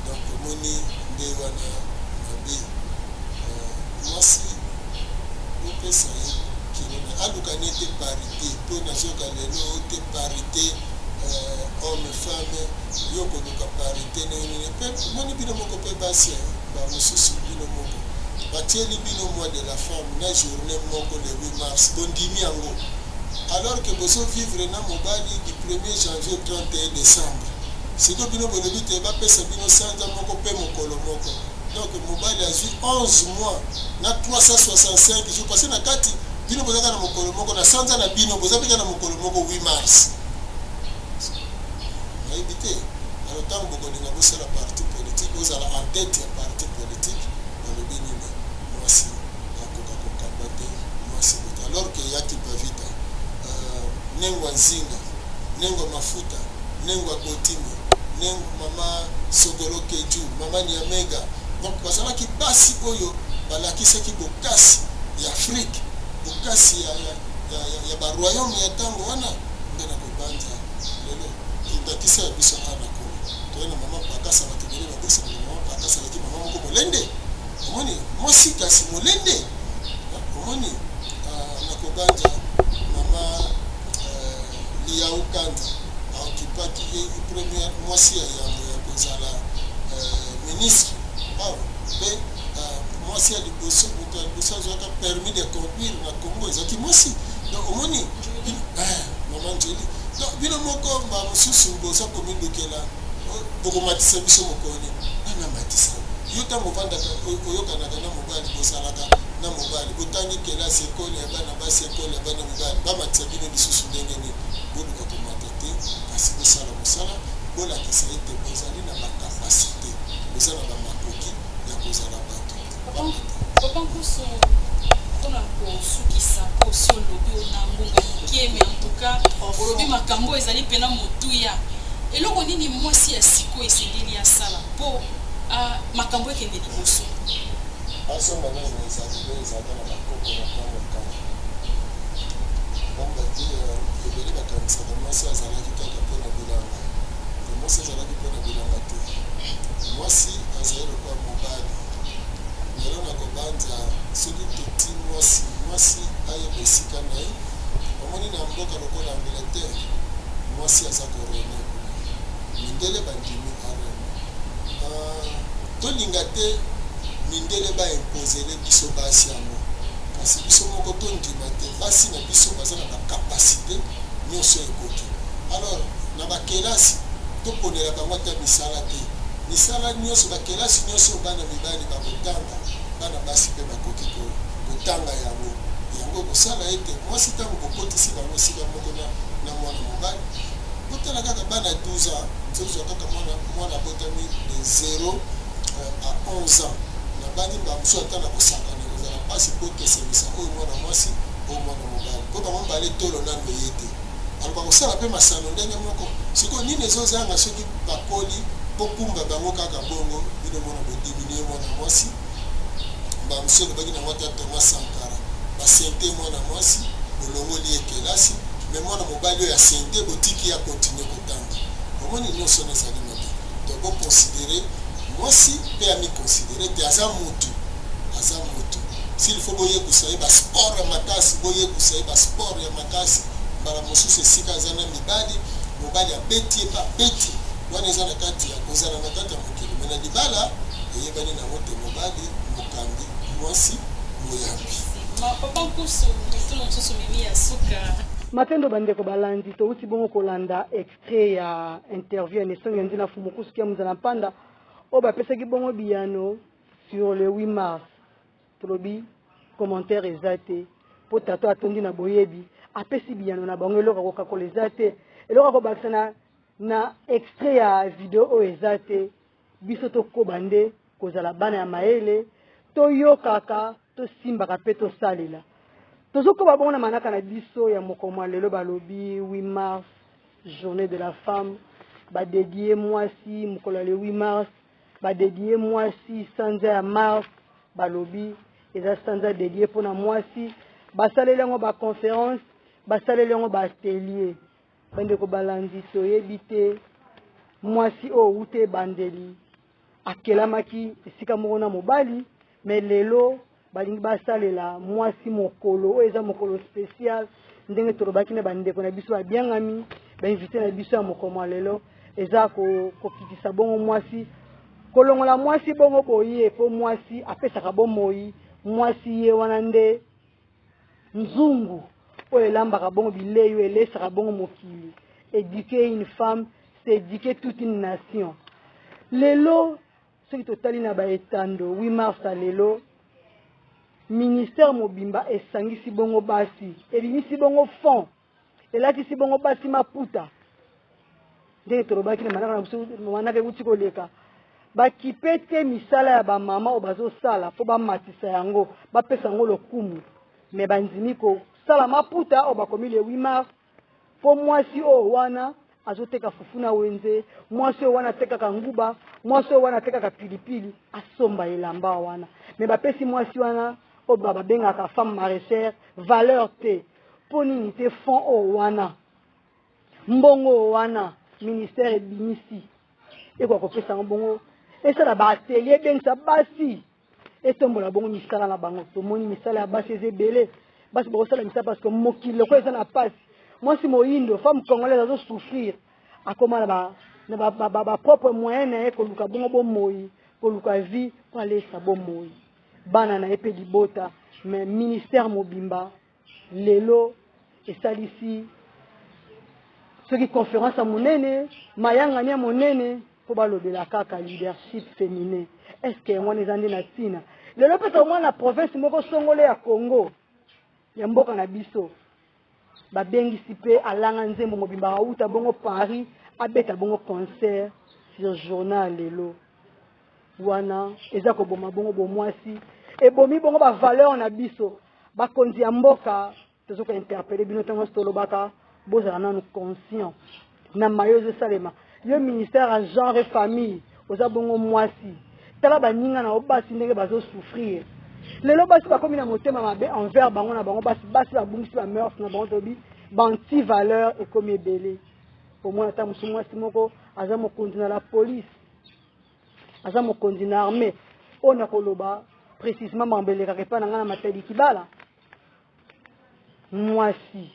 donc omoni nde wana mabe mwasi opesa ye kilona alukani ete parité mpo nazoka lelo te parité homme femme yo koluka parité nini mpe moni bino moko mpe basi bamosusu bino moko batieli bino mois de la femme na journée moko le 8 mars bondimi yango alors que bozo vivre na mobali du 1er janvier au 31 décembre siko bino bolobi te bapesa bino sanza moko mpe mokolo moko donc mobali azwi 11 mois na 365 jours parce na kati bino bozaka na mokolo moko na sanza na bino boza peka na mokolo moko 8 mars nayebi te alors tant que vous avez la partie politique, vous allez en tête de la partie politique, dans le bénin, moi si, alors qu'il y a qui peut vite. Nengwa Nzinga, Nengwa Mafuta, Nengwa Gotimi, Nengwa Mama Sogolo Keju, Mama Nyamega. Donc, parce que basi oyo, balakisa ki bokasi ya Afrique, bokasi ya ba royaume ya tango wana, ngana kobanja lelo. Ndakisa ya biso ana ko. Toyena mama pakasa batubele babusa mama pakasa laki mama moko molende. Omoni, mosi kasi molende. Omoni na kobanja mama Lia Ukanda occupaki première moisi ya kozala ministre pe moisi ya liboso moto ya liboso azwaka permis de conduire na Congo ezaki moisi donc omoni mama Njeli donc bino moko bamosusu boza komindukela bokomatisa biso mokoni ana matisa yo ntango ovandaka oyokanaka na mobali bozalaka na mobali botangi kelasi ekole ya bana basi ekole ya bana mibali bamatisa bino lisusu ndenge nini boluka komata te kasi bosala mosala bolakisa ete bozali na bakapasite boza na bamakoki ya kozala bato papa Nkusu mpona kosukisa mpo osi olobi ona ngonga mokie me antuka olobi makambo ezali mpena motuya eloko nini mwasi ya sikoyo esengeli asala mpo makambo ekende liboso asomba nini ezalile ezalaka na bakoko na ntango kama bambati ebele bakanisaka mwasi azalaki kaka mpona bilanga mwasi azalaki mpona bilanga te mwasi azali lokwa mobali lelo na kobanja soki toti mwasi ayeba esika na ye omoni na mboka lokola Angleterre mwasi aza korone mindele bandimi areme tolinga te mindele baimpozele biso basi yango kasi biso moko tondima te basi na biso baza na bakapasite nyonso ekoki alors na bakelasi toponela bango ata misala te misala nyonso bakelasi nyonso bana mibali bakotanga bana basi mpe bakoki kotanga yango kosala ete mwasi ntango kokotisi bango esika moko na mwana mobali botala kaka bana 12 ans nzozwa kaka mwana botami de 0 à 11 ans na bani bamosu ata na kosakana kozala mpasi mpo kesemisa oyo mwana mwasi oyo mwana mobali mpo bango mbale tolo nano ye te alo bakosala mpe masano ndenge moko sikoyo nini ezozanga soki bakoli mpo kumba bango kaka bongo bino mwana bodiminie mwana mwasi bamosu elobaki nango ata Thomas Sankara basente mwana mwasi bolongoli ekelasi me mwana mobali oyo asente botiki ya kontinue kotanga omoni nyonso na ezali mabe donc boconsidere mwasi mpe amikonsidere te aza mutu s'il faut boyekusa ye basport ya makasi boyekusa ye basport ya makasi mbala mosusu esika aza na mobali abeti ye mpe abeti wana eza na kati ya kozala na kati ya mokili me na libala eyebani nango te mobali mokambi mwasi moyambi papa Nkusu mituna mosusu mimi ya suka matendo bandeko balandi touti bongo kolanda extrait ya interview ya Nestor Ngendi na Fumukusu kia muzana mpanda oyo bapesaki bongo biyano sur le 8 mars tolobi commentaire eza te mpo tato atondi na boyebi apesi biyano na bango eloko akokakola eza te eloko akobakisa na extrait ya video oyo eza te biso tokoba nde kozala bana ya mayele toyokaka tosimbaka mpe tosalela tozokoba bongo na manaka na biso ya mokoma lelo balobi 8 mars journée de la femme badedie mwasi mokolo ya le 8 mars badedie mwasi sanza ya mars balobi eza sanza dedie mpona mwasi basaleli yango baconférence basaleli yango baatelier bandeko balandi toyebi te mwasi oyo ute ebandeli akelamaki esika moko na mobali me lelo balingi basalela mwasi mokolo oyo eza mokolo spécial ndenge tolobaki na bandeko na biso babiangami bainvité na biso ya mokoma lelo eza kokitisa bongo mwasi kolongola mwasi bongo boye po mwasi apesaka bomoi mwasi ye wana nde nzungu oyo elambaka bongo bilei oyo elesaka bongo mokili éduquer une femme c'est éduquer toute une nation lelo soki totali na baetando 8 mars ya lelo ministère mobimba esangisi bongo basi ebimisi bongo fond elatisi bongo basi maputa ndenge tolobaki na manaka na biso manaka euti koleka bakipe te misala ya bamama oyo bazosala mpo bamatisa yango bapesa yango lokumu me bandimi kosala maputa oyo bakomi le 8 mars mpo mwasi oyo wana azoteka fufu na wenze, mwasi oyo wana atekaka nguba, mwasi oyo wana atekaka pilipili asomba elamba wana me bapesi mwasi wana oyo babengaka femme maraîchère valeur te mpo nini te fond oyo wana mbongo oyo wana ministère ebimisi ekoka kopesa yango bongo esala baatelier ebengisa basi etombola bongo misala na bango tomoni misala ya basi eza ebele basi bakosala misala parce que mokili loko eza na pasi mwasi moyindo femme congolaise azosouffrir akoma na bapropre moyen na ye koluka bongo bomoi koluka vie mpo alesa bomoi bana na ye mpe libota mais ministère mobimba lelo esalisi soki conférence ya monene mayangani ya monene mpo balobela kaka leadership féminin est-ce que yango wana eza nde na ntina lelo pesa omwana na province moko songolo ya Congo ya mboka na biso babengisi mpe alanga nzembo mobimba auta bongo Paris abeta bongo concert sur journal lelo wana eza koboma bongo bomwasi ebomi bongo bavaleur na biso bakonzi ya mboka tozoka interpellé bino ntango tolobaka bozala nanu conscient na mayo ezosalema yo ministère ya genre et famille oza bongo mwasi tala baninga na obasi ndenge bazosouffrir lelo basi bakomi na motema mabe envers bango na bango basi babungisi bameurs na bango tobi banti valeur ekomi ebele omona ata mosu mwasi moko aza mokonzi na la police aza mokonzi na armée oyo na koloba précisément mambelekaka epai na ngai na matadi kibala mwasi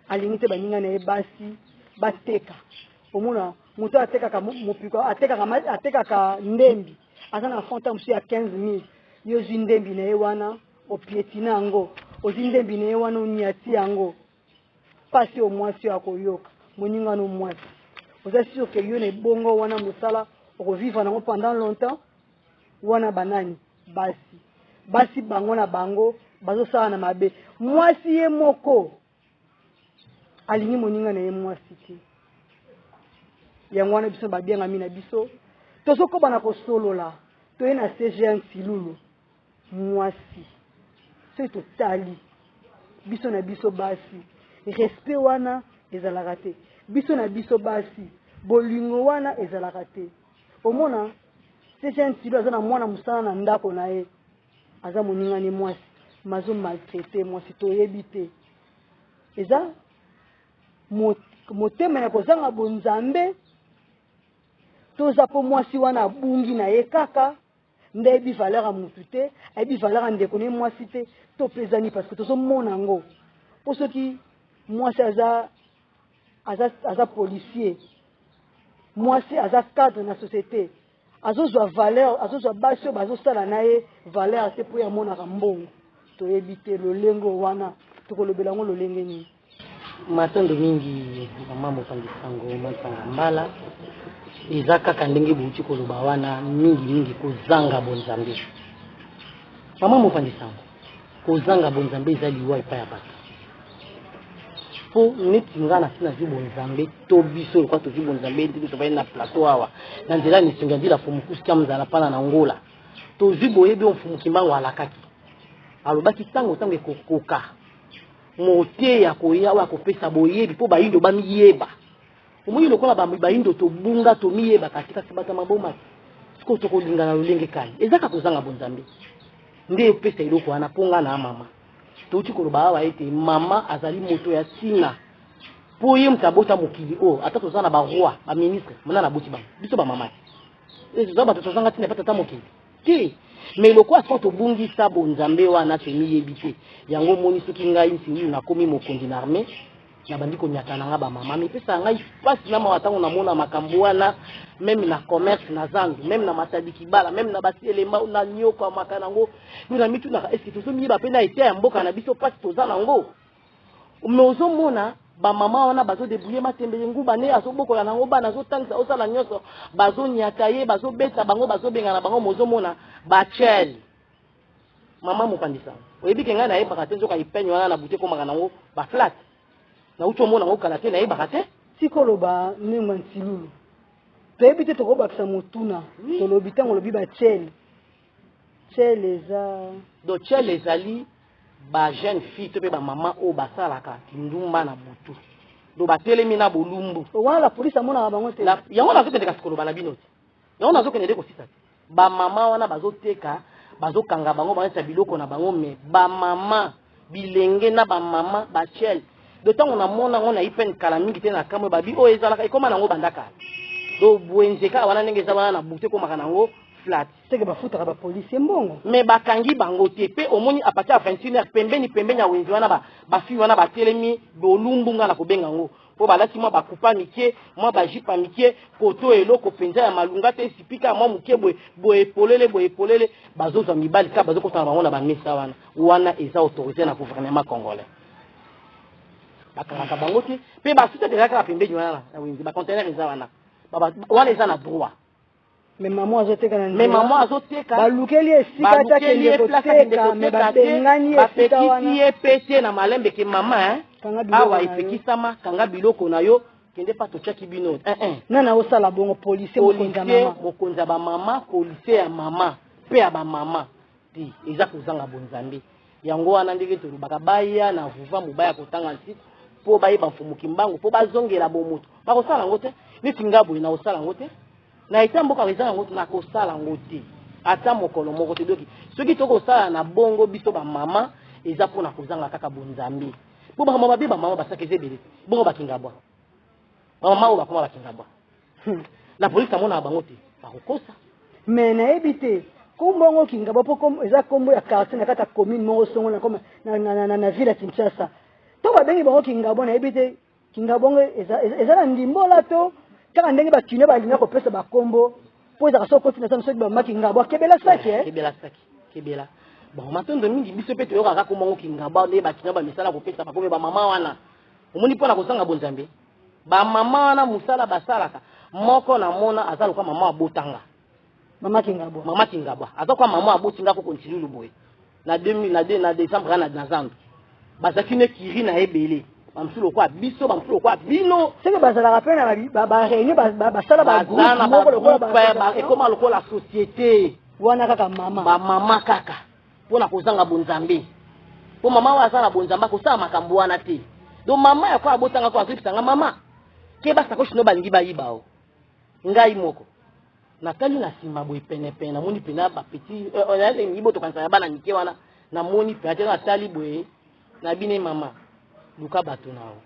alingi te baninga na ye basi bateka omona moto atekaka mopiko atekaka ndembi aza na fonta mosu ya 15 000 yo zwi ndembi na ye wana opietina yango ozwi ndembi na ye wana oniati yango pasi o mwasi oyo akoyoka moninga no mwasi oza sûr ke yo na ebongo wana mosala okovivre nango pendant longtemps wana banani basi bango na bango bazosala na mabe mwasi ye moko alingi moninga na ye mwasi te yango wana biso babiengami na biso tozokoba na kosolola toye na CG1 Tilulu mwasi soki totali biso na biso basi respect wana ezalaka te biso na biso basi bolingo wana ezalaka te omona CG1 Tilulu aza na mwana mosala na ndako na ye aza moninga ni mwasi mazo maltraité mwasi toyebi te eza motema ya kozanga bonzambe toza po mwasi wana abungi na ye kaka nde ayebi valeur ya mutu te ayebi valeur ya ndeko ne mwasi te topezani parce que tozomona yango mpo soki mwasi aza policier mwasi aza cadre na société azozwa valeur azozwa basi oyo bazosala na ye valeur te mpo yamonaka mbongo toyebi te lolengo wana tokolobela yango lolenge nini matondo mingi mama mopangisango mansanga mbala eza kaka ndenge bouti koloba wana mingi kozanga bonzambe mama mopangisango kozanga bonzambe eza liwa epai ya bato po neti nga na sina zi bonzambe to biso kwa to zi bonzambe ndi to na plateau awa na nzela ni singa ndila fumukusi kya mzala pana na ngola to zi boyebi onfumuki mbango alakaki alobaki tango ekokoka mote ya koya wa kopesa boyebi po bayindo bamiyeba omoni lokola bayindo tobunga tomiyeba katika sibata maboma siko tokolinga na lolenge kali ezaka kozanga bonzambe nde opesa iloko wana ponga na mama touti koloba awa ete mama azali moto ya sina po ye mtabota mokili o ata tozana ba roi ba ministre mona na boti bango biso ba mama ezo ba tozanga tina pata mokili ti mais loko asko tobungisa bonzambe wana temiyebi te yango moni soki ngai nsingi na komi mokonzi na armée na bandi konyata nanga ba mama mais pesa ngai pasi na mawatango na mona makambo wana même na commerce na zandu même na matadi kibala même na basi elema na nyoko makana ngo nuna mitu na est-ce que tozomi ba pena ete ya mboka na biso pasi tozana ngo omezo mona ba mama wana bazo débrouiller matembele nguba ne azobokola nango bana zotangisa osala nyoso bazo nyata ye bazo beta bango bazo benga na bango mozo mona ba chel mama mopandisa oyebi kenga na ye bakate nzoka ipenyo wana na bute ko makana ngo ba flat na ucho mona ngo kala te na ye bakate tikoloba nengo ntilulu toyebi te tokobakisa motuna tolobi ntango olobi bachele chele eza do chele ezali jeune fille to mpe bamama oyo basalaka kindumba na butu do batelemi na bolumbu wana la polisi amonaka bango te yango nazokendeka sikoloba na bino te yango nazokende nde kosisa te bamama wana bazoteka bazokanga bango banesa biloko na bango me bamama bilenge na bamama bachele do ntango namona ngo nayi mpe kala mingi te na kamwe babi oyo ezalaka ekoma nango bandaka do bwenzeka wana ndenge eza wana na butu ekomaka nango flat teke bafutaka bapolisi mbongo me bakangi bango te mpe omoni apati ya 21h pembeni ya wenzi wana bafille wana batelemi bolumbunga na kobenga ngo mpo balati mwa bakupa mike mwa bajipa mike koto eloko mpenza ya malunga te esipika mwa moke boye epolele bazozwa mibali ka bazokotana bango na bamesa wana eza autorité na gouvernement congolais bakangaka bango te mpe basuta deja kaka pembeni wana na wenzi bacontener eza wana eza na droit me mama azoteka na me mama azoteka balukeli esika ta kende koteka me babengani esika wana ye pete na malembe ke mama awa efekisama kanga biloko na yo kende pa tochaki bino nana osala bongo polisi mokonzi ya bamama polisi ya mama mpe ya bamama ti eza kozanga bonzambe yango wana ndenge tolobaka baya na vuva mobaya kotanga nti mpo bayeba mfumuki mbangu mpo bazongela bomoto bakosala yango te neti nga boye na osala yango te na ita mboka eza yango na kosala yango te ata mokolo moko te doki soki tokosala na bongo biso bamama eza mpona kozanga kaka bonzambe mpo bamama babe bamama basaka eza ebele bongo bakinga bwa bamama oyo bakoma bakinga bwa na polisi amonaka bango te bakokosa me nayebi te kombongo kinga bwa mpo eza kombo ya quartier na kati ya commune moko songo na ville ya Kinshasa to babengi bango kinga bwa nayebi te kinga bongo eza na ndimbola to kaka ndenge bakine balinga kopesa bakombo po ezaka so kotina sana soki bamaki ngabo kebela saki kebela bon matondo mingi biso pe toyokaka komongo kingaba nde bakina bamisala kopesa bakombe bamama wana omoni mpona kozanga bonzambe bamama wana mosala basalaka moko na mona aza loka mama abotanga mama kingabo aza kwa mama abotinga ko kontinue boye na 2000 na décembre na zandu bazaki ne kiri na ebele bamsulo kwa biso bamsulo kwa bino seke bazalaka pe na ba réunion basala ba groupe moko lokola ekoma lokola société wana kaka mama bamama kaka mpona kozanga bonzambe mpo mama oyo azala bonzambe akosala makambo wana te do mama ya kwa abotanga ko azokisanga mama ke basakoshi no balingi bayiba o ngai moko natali na nsima boye penepene namoni pena bapeti oyate ngibo tokanisa ya bana mike wana namoni pe ate natali boye na bine mama luka bato nao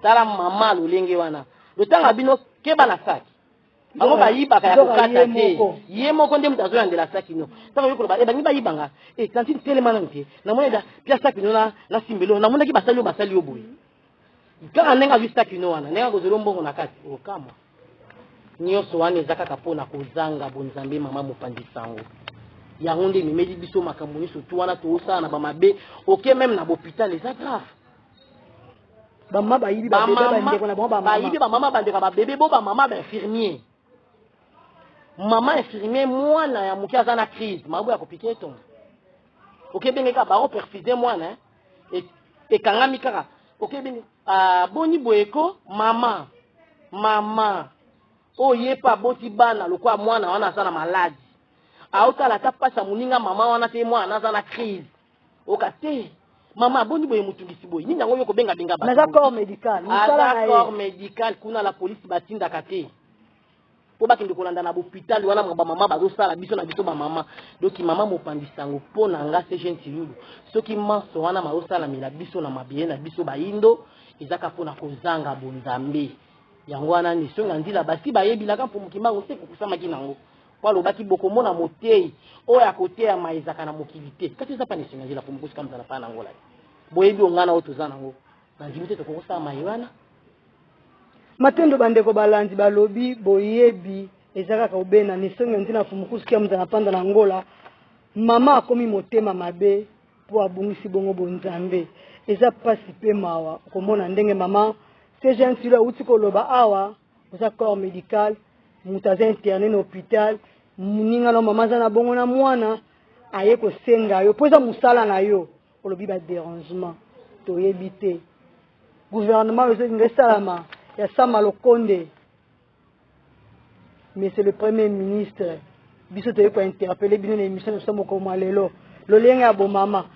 tala mama lolenge wana lotanga bino keba na saki bango bayibaka ya kokata te ye moko nde mutu azoyandela saki no tanga yokoloba bangi bayibanga kantine telema nanu te namoni da pia saki no na simbelo namonaki basali yo boye kaka ndenge azwi saki no wana ndenge akozela mbongo na kati okama nyonso wana eza kaka mpona kozanga bonzambe mama mopanzi sango yango nde ememeli biso makambo nyonso tu wana toosala na bamabe oke meme na bohôpital eza grave bamama bayibi bamama bandeka babebe bo bamama bainfirmier mama infirmier mwana ya moke aza na crise mabo ya kopike etongo okebenge kaka baoperfuse mwana ekangami kaka okebenge boni boyeko mama oye pa boti bana lokwa mwana wana aza na maladi aotala ata pasa moninga mama wana te mwana aza na crise oka te mama boni boye mutungisi boye nini yango yo kobenga benga ba na corps médical kuna la police batindaka te po bakende kolanda na hôpital wana ba mama bazosala biso na biso ba mama doki mama mopandisango po na nga se jeune tilulu soki maso wana mazosala mila biso na mabie na biso bayindo ezaka pona kozanga bonzambe yango wana ni songa ndila basi bayebilaka mpo mokimbango se kokusamaki nango po alobaki bokomona motei oyo akoteya maezaka na mokili te kati eza pa na esenga nzela po mokosi kamzala pa nango la boyebi ongana oyo toza nango nandimi te tokokosala mai wana matendo bandeko balandi balobi boyebi eza kaka obena ni songa ntina po mokosi kamzala panda na ngola mama akomi motema mabe po abungisi bongo bonzambe eza pasi pe mawa komona ndenge mama se jeune fille auti koloba awa oza corps médical mutu aza interné na hôpital moninga na mama aza na bongo na mwana aye kosenga yo mpo eza mosala na yo olobi badérangement toyebi te gouvernement ezolinga esalama ya Sama Lokonde. Mais c'est le premier ministre. Biso te ko interpeller bino na émission de Somo comme lelo. Lo lenga bo mama.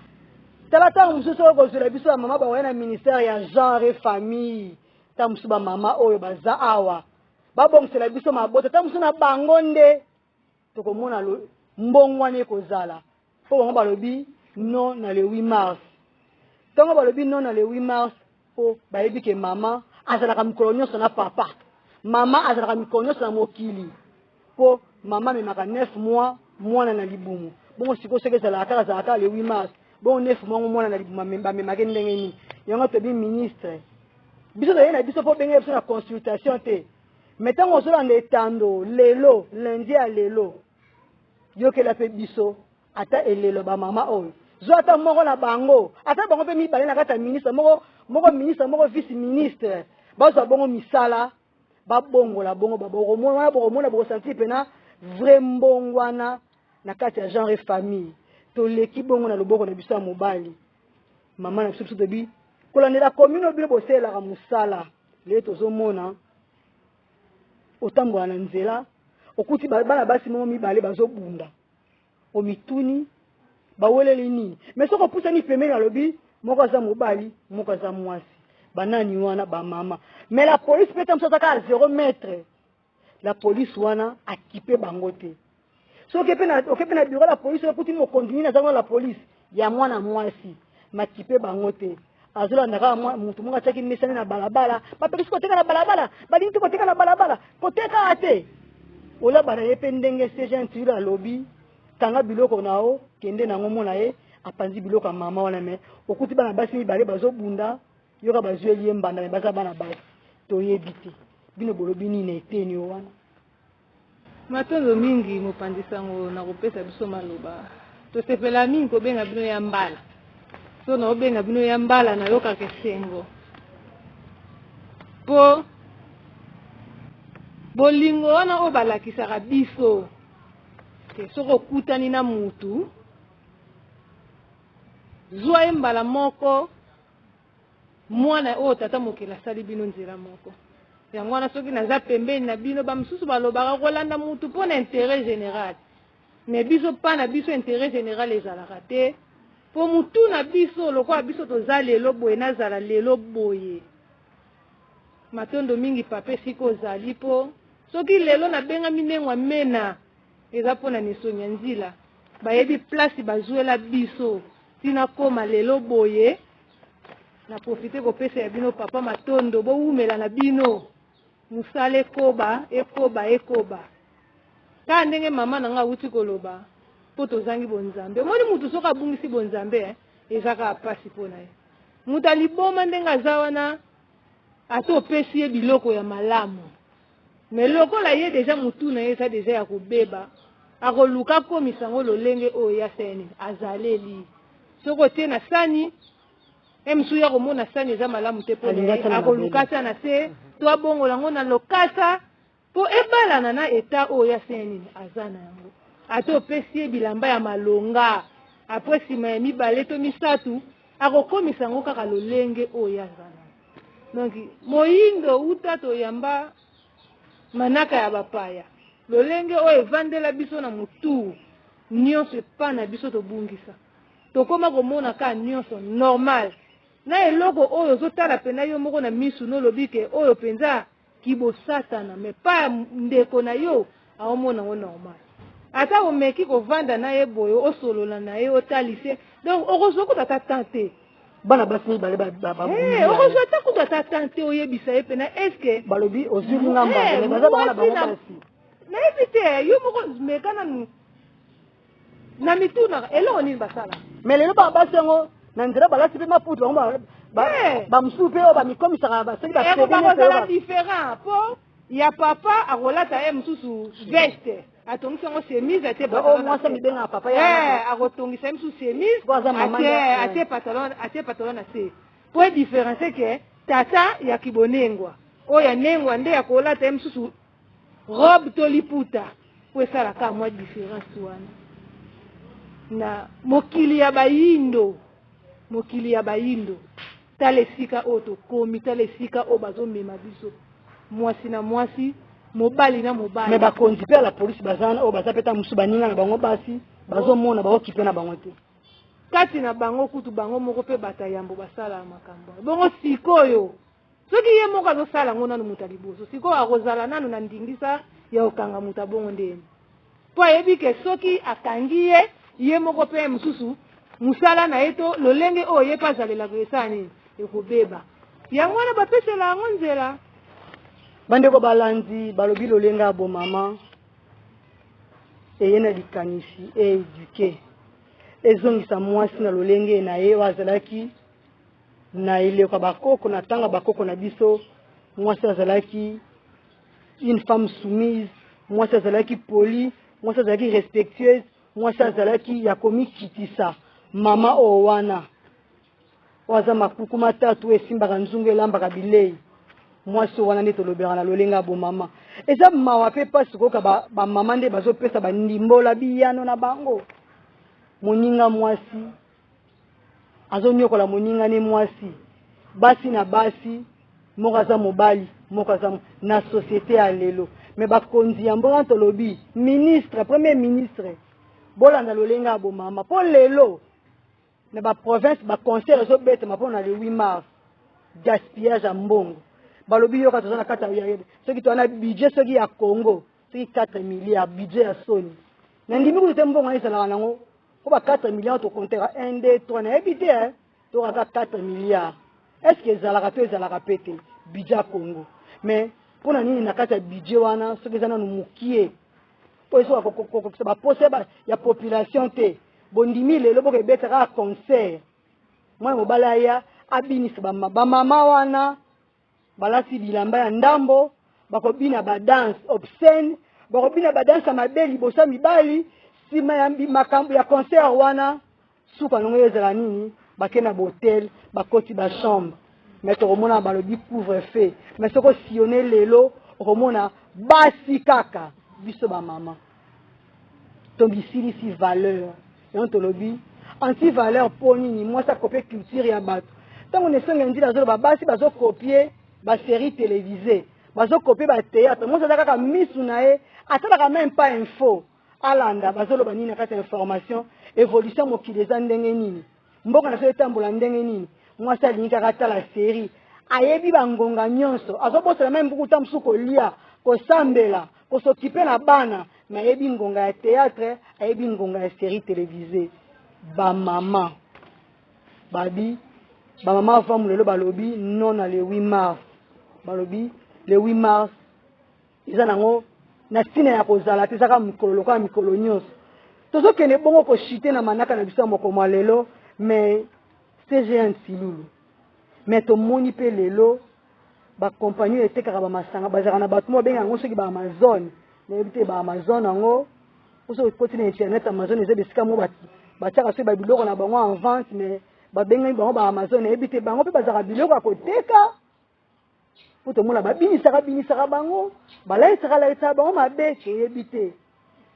Tala ta muso so ko zela biso mama ba wana ministère ya genre et famille. Ta muso ba mama oyo baza awa. Ba bongsela biso mabota ta muso na bangonde. To ko mona lo mbongwane ko zala. Fo bango balobi non na le 8 mars. Tongo balobi non na le 8 mars po ba yebi ke mama azala ka mikolonyo na papa. Mama azala ka mikolonyo na mokili. Po maman me maka 9 mois mwana na libumu bongo siko seke zala kaka le 8 mars bongo 9 mois mwana na libumu me make ndenge ni yango to bi ministre biso na biso po benga biso na consultation te metango so na etando lelo lundi à lelo yokela pe biso ata elelo ba mama oyo zo ata moko na bango ata bango pe mibale na kata ministre moko ministre moko vice ministre bazo bongo misala ba bongo la bongo ba mona bo sentir pena vrai mbongwana na kati ya genre famille to leki bongo na loboko na biso mobali mama na biso to bi kolandela commune obile bosela ka musala le tozo mona otambola na nzela okuti bana basi mo mibale bazo bunda o mituni baweleli nini mais soko pusa ni pembe na lobi moko za mobali moko za mwasi banani wana ba mama mais la police peut être à 0 mètre. La police wana équipé bangote. So ke pena bureau la police okuti mo continue na la police ya mwana mwasi makipe bangote. Azola ndaka mutu munga chaki misana na balabala, ba police ko teka na balabala, ba lintu ko teka na balabala, ko teka ate. Ola bana yepe ndenge sergent tira lobby, tanga biloko nao kende na ngomo na ye, apanzi biloko ya mama wana me, okuti bana basi mibale bazo bunda, yoka bazweli mbanda me baza bana basi. To yebite. Bino bolobi ni na eteni wana. Matondo mingi mopandisango na kopesa biso maloba. To sepela mingi ko benga bino ya mbala. So na obenga bino ya mbala na yoka kesengo. Po bolingo wana o balakisaka biso. Ke soko kutani na mutu. Zwa mbala moko mwana o tata mokela sali bino nzira moko. Yango wana soki naza pembeni na bino ba msusu balobaka kolanda mutu pona intérêt général. Mais biso pa na biso intérêt général ezalaka te. Po mutu na biso lokwa biso toza lelo boye nazala lelo boye. Matondo mingi pape siko zali po soki lelo na benga minengwa mena eza pona nisonya nzila. Bayebi place bazuela biso tina koma lelo boye. Na profite ko pesa ya bino papa matondo bo umela na bino musale ekoba. Ka ndenge mama na nga uti koloba po tozangi bonzambe moni mutu soka abungisi bonzambe ezaka pasi pona ye mutu aliboma ndenge azawana ato pesi ye biloko ya malamu me lokola ye deja mutu na ye eza deja ya kobeba akoluka komisango lolenge oyo ya seni azaleli soko te na sani emsu ya komona sani eza malamu te pona akolukasa na se to abongola ngo na lokasa po ebalana na eta oyo ya seni azana yango ato pesi bilamba ya malonga apres sima ya mibale to misatu akokomisa ngo kaka lolenge oyo azana donc moyindo uta to yamba manaka ya bapaya lolenge oyo evandela biso na mutu nyonso epa na biso tobungisa tokoma komona ka nyonso normal na eloko oyo zotala pena yo moko na misu no lobike oyo penza kibosatana me pa ndeko na yo aomona ngo normal ata omeki kovanda na ye boyo osolola na ye otalise donc okozokuta ta tante bana basi bale okozota kuta ta tante oyebisa ye pena eske balobi ozuli ngamba me baza bana basi na ebite yo moko mekana na mituna eloko nini basala mais lelo basi yango na nzela balasi pe maputu ba msusu pe oyo bamikomisaka baseki bakozala différent po ya papa akolata ye mosusu veste atongisa yango chemise ate akotongisa ye mosusu chemise ate pantalon na se po différence ke tata ya kibonengwa oyo ya nengwa nde akolata ye mosusu robe to liputa po esalaka mwa différence wana na mokili ya bayindo tala esika oyo tokomi tala esika oyo bazomema biso mwasi na mwasi mobali na mobali mais bakonzi pe la police bazana o bazapeta musu baninga na bango basi bazomona baokipe na bango te kati na bango kutu bango moko pe batayambo basala makambo bongo sikoyo soki ye moko azosala ngo nanu muta liboso sikoyo akozala nanu na ndingisa ya okanga muta bongo ndeni po ayebi ke soki akangi ye moko pe mususu musala na ye to lolenge oyo ye mpe azalelaka esala nini ekobeba yango wana bapesela yango nzela bandeko balandi balobi lolenge abo mama eye na likanisi eduke ezongisa mwasi na lolenge na ye oyo azalaki na eleko bakoko na tanga bakoko na biso mwasi azalaki une femme soumise mwasi azalaki poli mwasi azalaki respectueuse mwasi azalaki ya komikitisa mama oyo wana oyo aza makuku matatu esimbaka nzungu elambaka bilei mwasi oyo wana nde tolobelaka na lolenge abo mama eza mawa mpe mpasi koyoka bamama nde bazopesa bandimbola biyano na bango moninga mwasi azonyokola moninga ne mwasi basi na basi moko aza mobali moko aza na société ya lelo mais bakonzi ya mboka tolobi ministre premier ministre bolanda lolenge abo mama mpo lelo na baprovince baconcert ezobetama mpo na le 8 mars gaspillage ya mbongo balobi yoka toza na kati ya soki toza budget soki ya Congo soki 4 milliards budget ya soni na ndimi kutu te mbongo ezalaka nango po ba 4 milliards tokonteka 1 2 3 nayebi te tokaka 4 milliards est ce que ezalaka to ezalaka pe te budget ya Congo mais mpo na nini na kati ya budget wana soki eza nanu mokie po esoka kokokisa bapose ya population te bondimi lelo bokebeta kaka concert mwana mobali aya abinisa bamama wana balati bilamba ya ndambo bakobina badanse obscene bakobina badanse ya mabe liboso ya mibali nsima ya makambo ya concert wana suka nongo ezala nini bakende na bahotel bakoti bachambre mais tokomona balobi couvre feu mais soko sillonne lelo okomona basi kaka biso bamama tobisilisi valeur yango tolobi anti valeur mpo nini mwasi akopie culture ya bato ntango nesonge ndila azoloba basi bazokopie basérie télévisée bazokopie batéâtre mwasi aza kaka misu na ye atalaka même pas info alanda bazoloba nini na kati ya information évolution mokili eza ndenge nini mboka na so etambola ndenge nini mwasi alingi kaka atala série ayebi bangonga nyonso azobosela même mbuku ta mosusu kolia kosambela kosokipe na bana mais ayebi ngonga ya théâtre ayebi ngonga ya série télévisée bamama babi bamama afamu lelo balobi non na le 8 mars balobi le 8 mars eza nango na ntina ya kozala te ezaka mikolo lokola mikolo nyonso tozokende bongo koshite na manaka na biso ya mokoma lelo mais CGN Ntilulu mais tomoni mpe lelo bakompagnie oyo etekaka bamasanga bazalaka na bato mo babenga yango soki baamazone nayebi te baamazone yango oso ekoti na internet amazone eza besika mo batiaka soki babiloko na bango en vente mais babengaki bango baamazone nayebi te bango mpe bazalaka biloko ya koteka po tomona babinisaka bango balaisaka bango mabe toyebi te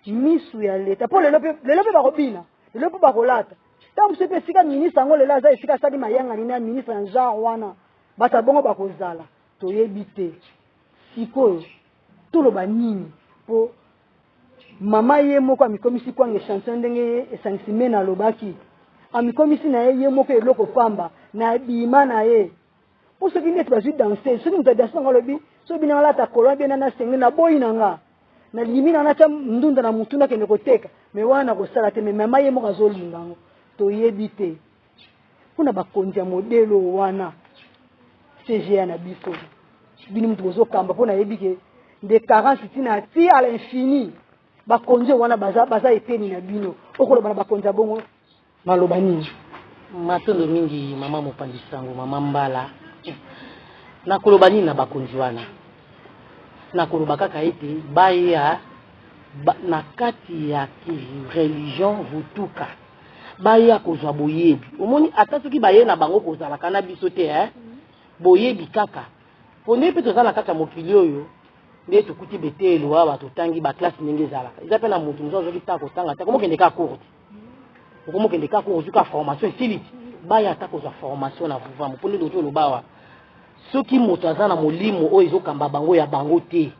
misu ya leta mpo lelo mpe bakobina lelo mpe bakolata ntango mosu mpe esika ministre yango lelo aza esika asali mayangani na ministre ya genre wana bata bongo bakozala toyebi te sikoyo toloba nini mpo mama ye moko amikomisi kwanga echanson ndenge esangisi me na lobaki amikomisi na ye moko eloko pamba na bima na ye mpo soki neti bazwi danse soki moto adanse nango alobi soki bina alata kolon bena na senge na boyi na nga na limi na natya ndunda na mutu nakende koteka me wana kosala te me mama ye moko azolinga ngo toyebi te mpona bakonzi ya modelo wana CGA na biso bini mutu bozokamba mpona yebi ke nde carence tina ti à l'infini bakonzi wana baza epeni na bino okoloba na bakonzi ya bongo maloba nini matondo mingi mama mopanzi sango mama mbala nakoloba nini na bakonzi wana nakoloba kaka ete baya na kati ya religion vutuka baya kozwa boyebi omoni ata soki baye na bango kozalaka na biso te boyebi kaka po nde mpe tozala kaka mokili oyo nde tokuti betelo awa totangi baklasse ndenge ezalaka eza mpe na motu mosu azoki ta kotanga te komokende ka courte okomokende ka courte ozuka formation esiliti baya ata kozwa formation na vuvamo mpo nde doto oloba awa soki moto aza na molimo oyo ezokamba bango ya bango te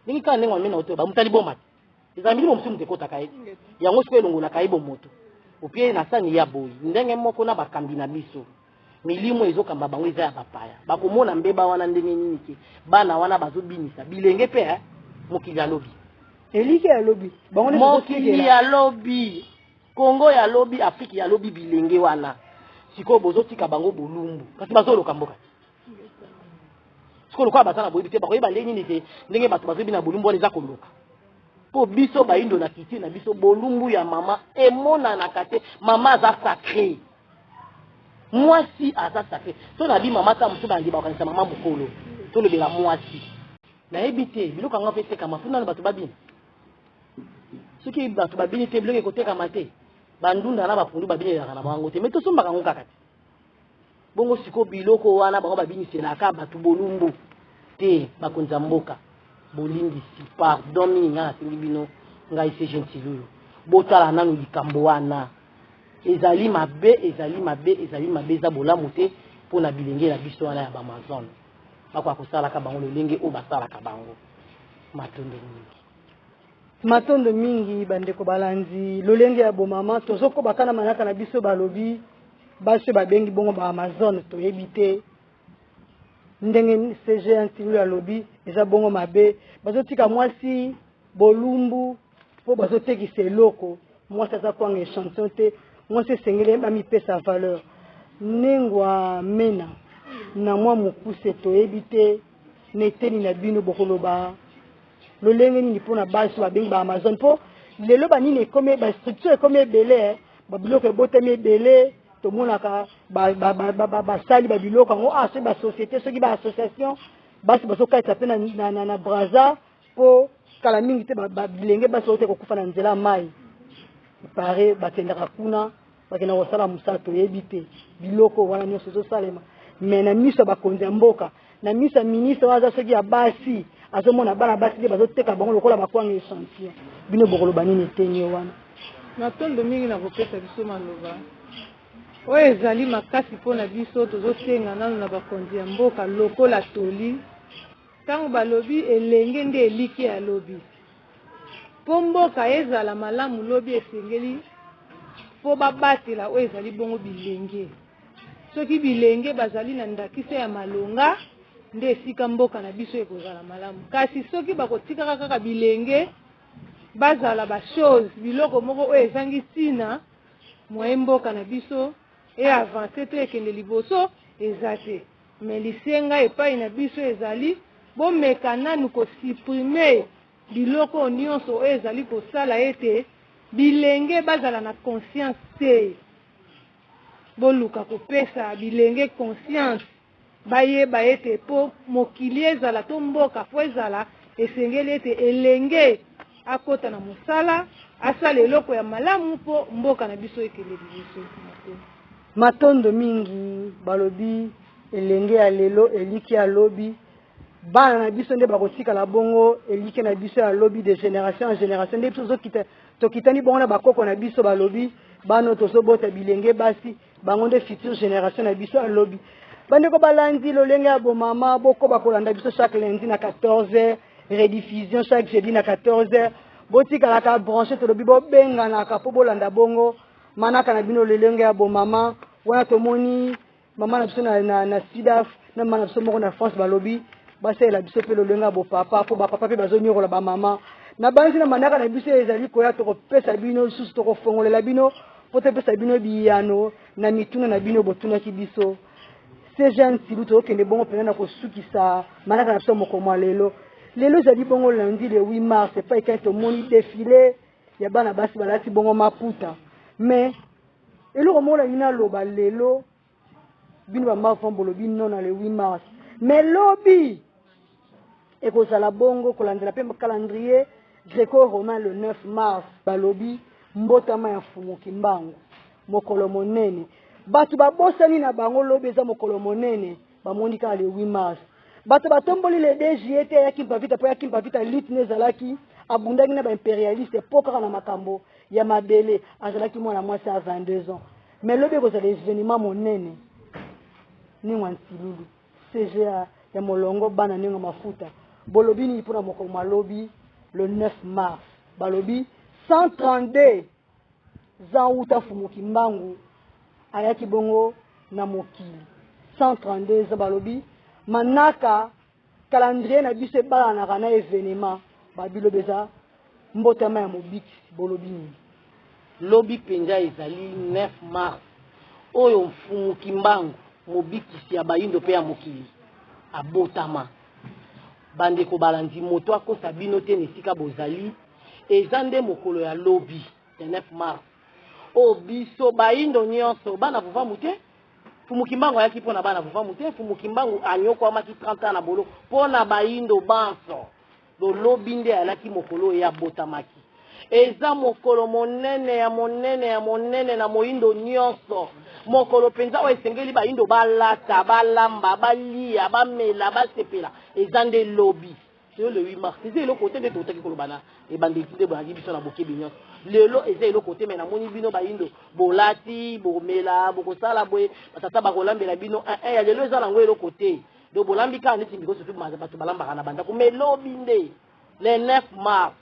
ndenge kaka ndenge wamena oto bamutali bomata ezala milimo mosusu moto ekotaka ye yango sikoyo elongolaka ye bomoto opie na sani ya boyi ndenge moko na bakambi na biso milimo ezokamba bango eza ya bapaya bakomona mbeba wana ndenge nini ke bana wana bazobinisa bilenge mpe mokili ya lobi elike ya lobi mokili ya lobi Kongo ya lobi Afrique ya lobi bilenge wana sikoyo bozotika bango bolumbu kasi bazoloka mboka sikoyo lokwa batana boyebi te bakoyeba ndenge nini ke ndenge bato bazoyebi na bolumbu wana eza koluka po biso baindo na kiti na biso bolumbu ya mama emonanaka te mama aza sacré mwasi aza sacré so na bi mama ta mosusu bandi bakanisa mama mokolo tolobela mwasi nayebi te biloko yango mpe etekama mpona na bato babini soki bato babini te biloko ekotekama te bandunda na bapundu babinelaka na bango te me tosombaka yango kaka te bongo siko biloko wana bango babiniselaka bato bolumbu te bakonza mboka bolingisi pardon mingi nga nasengi bino ngai se gentilulu botala nanu likambo wana ezali mabe eza bolamu te mpona bilenge na biso wana ya bamazone bakoka kosalaka bango lolenge oyo basalaka bango matondo mingi bandeko balandi lolenge ya bomama tozokoba na manaka na biso balobi basi babengi bongo ba Amazon toyebi te ndenge CG Antilulu ya lobi eza bongo mabe bazotika mwasi bolumbu po bazotekisa eloko mwasi aza kwanga échantillon te mwasi esengeli bamipesa valeur nengwa mena na mwa mokuse toyebi te neteni na bino bokoloba lolenge nini mpona basi babengi ba Amazon po lelo banini ekomi bastructure ekomi ebele babiloko ebotami ebele tomonaka basali babiloko yango soki basociété soki baassociation basi bazokatisa mpe na braza mpo kala mingi te bilenge basi baote kokufa na nzela mai pare bakendaka kuna bakenda kosala mosala toyebi te biloko wana nyonso ezosalema me na miso ya bakonzi ya mboka na miso ya ministre wana aza soki ya basi azomona bana basi te bazoteka bango lokola bakwanga échantillon bino bokoloba nini eteni wana matondo mingi na kopesa biso maloba oyo ezali makasi mpona biso tozosenga nano na bakonzi ya mboka lokola toli ntango balobi elenge nde eliki ya lobi mpo mboka ezala malamu lobi esengeli mpo babatela oyo ezali bongo bilenge soki bilenge bazali na ndakisa ya malonga nde esika mboka na biso ekozala malamu kasi soki bakotikaka kaka bilenge bazala bachose biloko moko oyo ezangi ntina moye mboka na biso avance te ekende liboso eza te me lisenga epai na biso ezali bomeka nanu kosupprime biloko nyonso oyo ezali kosala ete bilenge bazala na conscience te boluka kopesa bilenge conscience bayeba ete po mokili ezala to mboka po ezala esengeli ete elenge akota na mosala asala eloko ya malamu po mboka na biso ekende liboso matondo mingi balobi elenge ya lelo eliki ya lobi bana na biso nde bakotikala bongo eliki na biso ya lobi de génération en génération nde biso tokitani bongo na bakoko na biso balobi bano tozobota bilenge basi bango nde future génération na biso ya lobi bandeko balandi lolenge ya bomama bokoba kolanda biso chaque lundi na 14h rediffusion chaque jeudi na 14h botikalaka branché tolobi bobenganaka po bolanda bongo manaka na bino lolenge ya bomama wana tomoni mama na biso na sidaf na mama na biso moko na France balobi basalela biso mpe lolenge ya bopapa po bapapa mpe bazonyokola bamama na banzi na manaka na biso ezali koya tokopesa bino lisusu tokofongolela bino po topesa bino biyano na mituna na bino botunaki biso CG Antilulu tokende bongo mpenza na kosukisa manaka na biso mokoma lelo ezali bongo lundi le 8 mars epai kani tomoni défilé ya bana basi balati bongo maputa mais eloko moko na bino aloba lelo bino bamafan bolobi non na le 8 mars mais lobi ekozala bongo kolandela mpe calendrier gréco-romain le 9 mars balobi mbotama ya mfumuki mbangu mokolo monene bato babosani na bango lobi eza mokolo monene bamoni kaka le 8 mars bato batomboli le 2 juillet te ayaki mpavita po ayaki mpavita litne ezalaki abundaki na baimpérialiste po kaka na makambo ya mabele azalaki mwana mwasi ya 22 ans mais lobi ekozala événement monene ningwa Antilulu CG ya molongo bana ninga mafuta bolobi ni pour moko malobi le 9 mars balobi 132 za uta fumuki mbangu ayaki bongo na mokili 132 za balobi manaka calendrier na biso bala na kana événement babilo beza mbotama ya mobiki bolobi ni lobi penja ezali 9 mars oyo mfumuki mbangu mobiki ya bayindo pe ya mokili abotama bandeko balandi moto akosa bino te nesika bozali eza nde mokolo ya lobi ya 9 mars o biso bayindo nyonso bana vuvamu te fumuki mbangu ayaki mpona bana vuvamu te fumuki mbangu anyoko amaki 30 ans na bolo mpona bayindo banso do lobi nde alaki mokolo ya botamaki eza mokolo monene ya monene ya monene na moyindo nyonso mokolo penza o esengeli bayindo balata balamba balia bamela basepela eza nde lobi c'est le 8 mars c'est le côté de totaki kolobana e bandeki de boaki biso na bokebi nyonso lelo eza le côté mais na moni bino bayindo bolati bomela bokosala boye batata bakolambela bino ya lelo eza nango le côté do bolambi ka neti biko surtout bato balambaka na banda ko mais lobi nde le 9 mars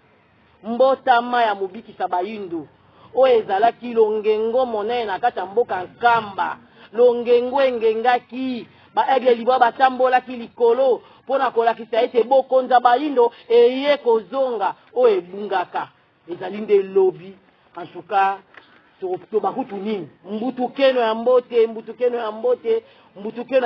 mbotama ya mobikisa bayindo oyo ezalaki longengo monene na kati ya mboka nkamba longengo engengaki baegle libwa batambolaki likolo mpona kolakisa ete bokonza bayindo eye kozonga oyo ebungaka ezali nde lobi en tout cas tobakutu nini mbutukeno ya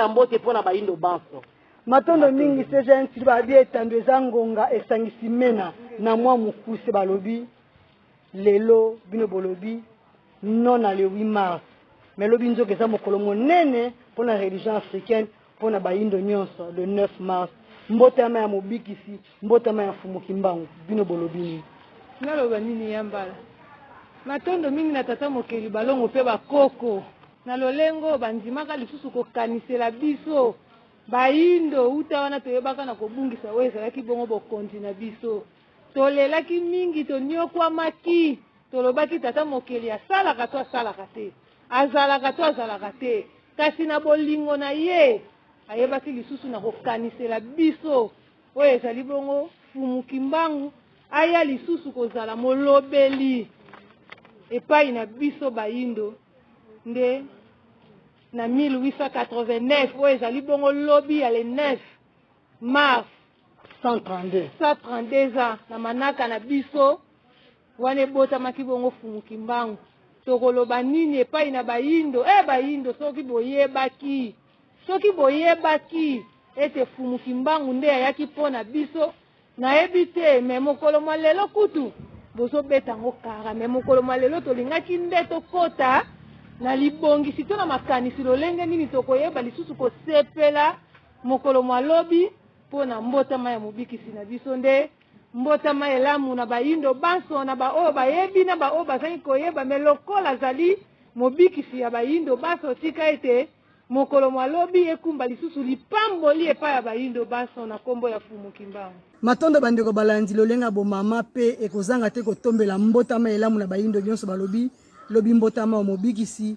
mbote mpona bayindo banso matondo mingi seja ntili babi etando eza ngonga esangisi mena na mwa mokuse balobi lelo bino bolobi non na le 8 mars mais lobi nzoka eza mokolo monene mpona religion africaine mpona bayindo nyonso le 9 mars mbotama ya mobikisi mbotama ya fumuki mbangu bino bolobi nini naloba nini ya mbala matondo mingi na tata mokeli balongo mpe bakoko na lolengo bandimaka lisusu kokanisela biso bayindo uta wana toyebaka na kobungisa oyo ezalaki bongo bokonzi na biso tolelaki mingi tonyokwamaki tolobaki tata mokeli asalaka to asalaka te azalaka to azalaka te kasi na bolingo na ye ayebaki lisusu na kokanisela biso oyo ezali bongo fumuki mbangu aya lisusu kozala molobeli epai na biso bayindo nde na 1889 oyo ezali bongo lobi ya le 9 mars 132 ans na manaka na biso wana ebotamaki bongo fumuki mbangu tokoloba nini epai na bayindo bayindo soki boyebaki ete fumuki mbangu nde ayaki mpona biso nayebi te me mokolo mwa lelo kutu bozobeta yango kara me mokolo mwa lelo tolingaki nde tokota na libongisi to na makanisi lolenge nini tokoyeba lisusu kosepela mokolo mwa lobi mpona mbotama ya mobikisi na biso nde mbotama elamu na bayindo banso na baoyo bayebi na baoyo bazali koyeba me lokola azali mobikisi ya bayindo banso tika ete mokolo mwa lobi ekumba lisusu lipamboli epai ya bayindo banso na kombo ya fumuki mbangu matondo bandeko balandi lolenga bomama pe ekozanga te kotombela mbotama elamu na bayindo nyonso balobi lobi mbotama mobikisi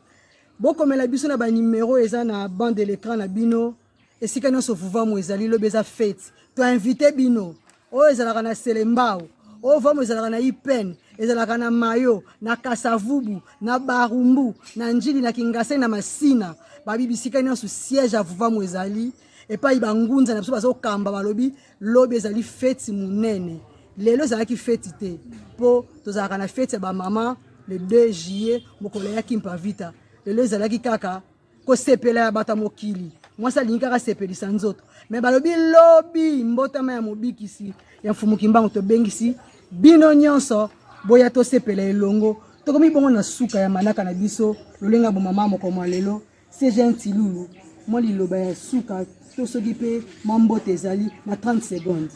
bokomela biso na banimero eza na bande de l'écran na bino esika nyonso vuvamu ezali lobi eza fete to invite bino oyo ezalaka na selembao oyo vamu ezalaka na ipen ezalaka na mayo na kasavubu na barumbu na njili na kingase na masina babi bisika nyonso siège ya vuvamu ezali epai bangunza na biso bazokamba balobi lobi ezali fete munene lelo ezalaki fete te po tozalaka na fete ya bamama le 2 juillet mokolo yaki mpavita lelo ezalaki kaka kosepela ya bata mokili mwasi alingi kaka sepelisa nzoto me balobi lobi mbotama ya mobikisi ya mfumuki mbangu tobengisi bino nyonso boya tosepela elongo tokomi bongo na suka ya manaka na biso lolenga bomama mokoma lelo c'est gentil lulu moi liloba ya suka to soki pe mambote ezali na 30 secondes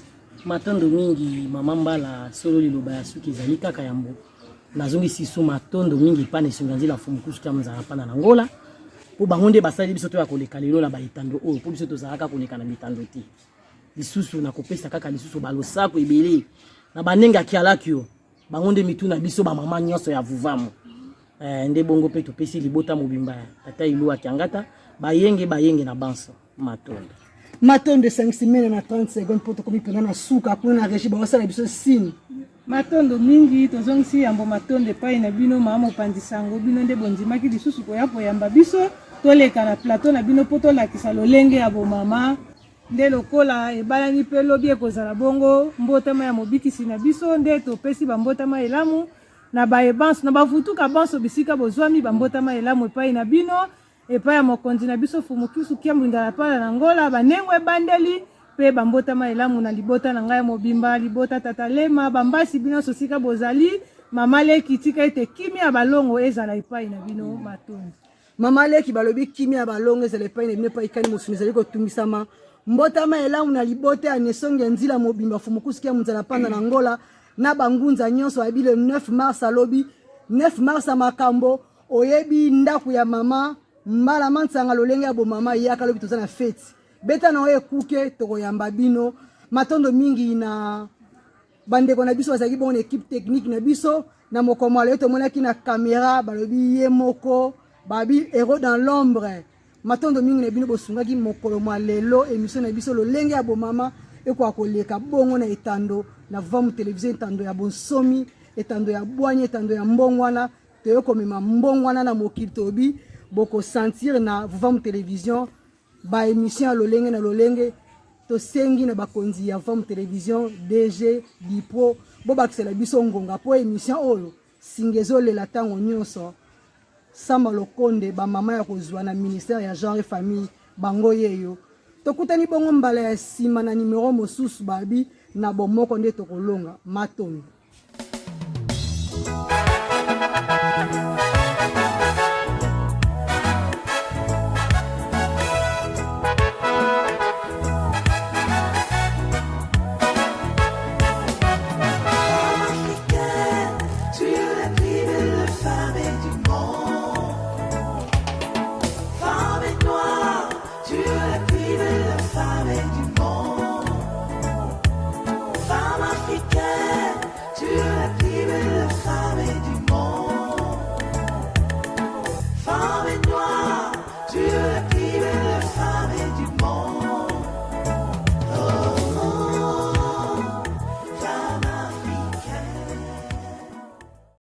matondo mingi mama mbala solo liloba ya suki ezali kaka yambo nazongisi so matondo mingi pane sunganzila fumukusu kya mzara pana na ngola po bango nde basali biso to ya koleka lelo na baitando oyo po biso tozalaka koleka na bitando te lisusu na kopesa kaka lisusu balosako ebele na banenga kialakio bango nde mituna biso ba mama nyonso ya vuvamu nde bongo pe topesi libota mobimba tata ilu akiangata bayenge na banso matondo matondo 5 semaines na 30 secondes pour tokomi pena na suka kuna na régie ba sala biso signe matondo mingi tozongisi yambo matondo epai na bino mama opandisango bino nde bondimaki lisusu koyamba biso toleka na plateau na bino po tolakisa lolenge ya bomama nde lokola ebalani mpe lobi ekozala bongo mbotama ya mobikisi na biso nde topesi bambotama elamu na bayebanso na bavutuka banso bisika bozwami bambotama elamu epai na bino epai ya mokonzi na biso fumukisu kia mwindala pala na ngola banengo ebandeli pe bambotama elamu na libota na ngai mobimba libota tatalema bambasi bino sosika bozali mama leki tika ete kimia balongo ezala epai na bino matondo mama leki balobi kimia balongo ezala epai na bino epai kani mosuni ezali kotungisama mbotama elamu na libota ya nesonge nzila mobimba fumukusu kia mwindala panda na ngola na bangunza nyonso abile 9 mars alobi 9 mars makambo oyebi ndaku ya mama mbala mansanga lolenge ya bomama yaka lobi toza na fete beta na oye kuke tokoyamba bino matondo mingi na bandeko na biso bazali bon équipe technique na biso na mokomo le tomonaki na caméra balobi ye moko babi héros dans l'ombre matondo mingi na bino bosungaki mokolo mwa lelo émission na biso lolenge ya bomama eko akoleka bongo na etando na vamu télévision etando ya bonsomi etando ya bwanye etando ya mbongwana toyoko mema mbongwana na mokili tobi boko sentir na vamu télévision ba émission ya lolenge na lolenge to sengi na bakonzi ya vamu télévision DG Dipro bo bakisela biso ngonga po émission oyo singezo lela tango nyonso Samba Lokonde ba mama ya kozwa na ministère ya genre et famille bango yeyo tokutani bongo mbala ya sima na numéro mosusu babi na bomoko nde tokolonga matondo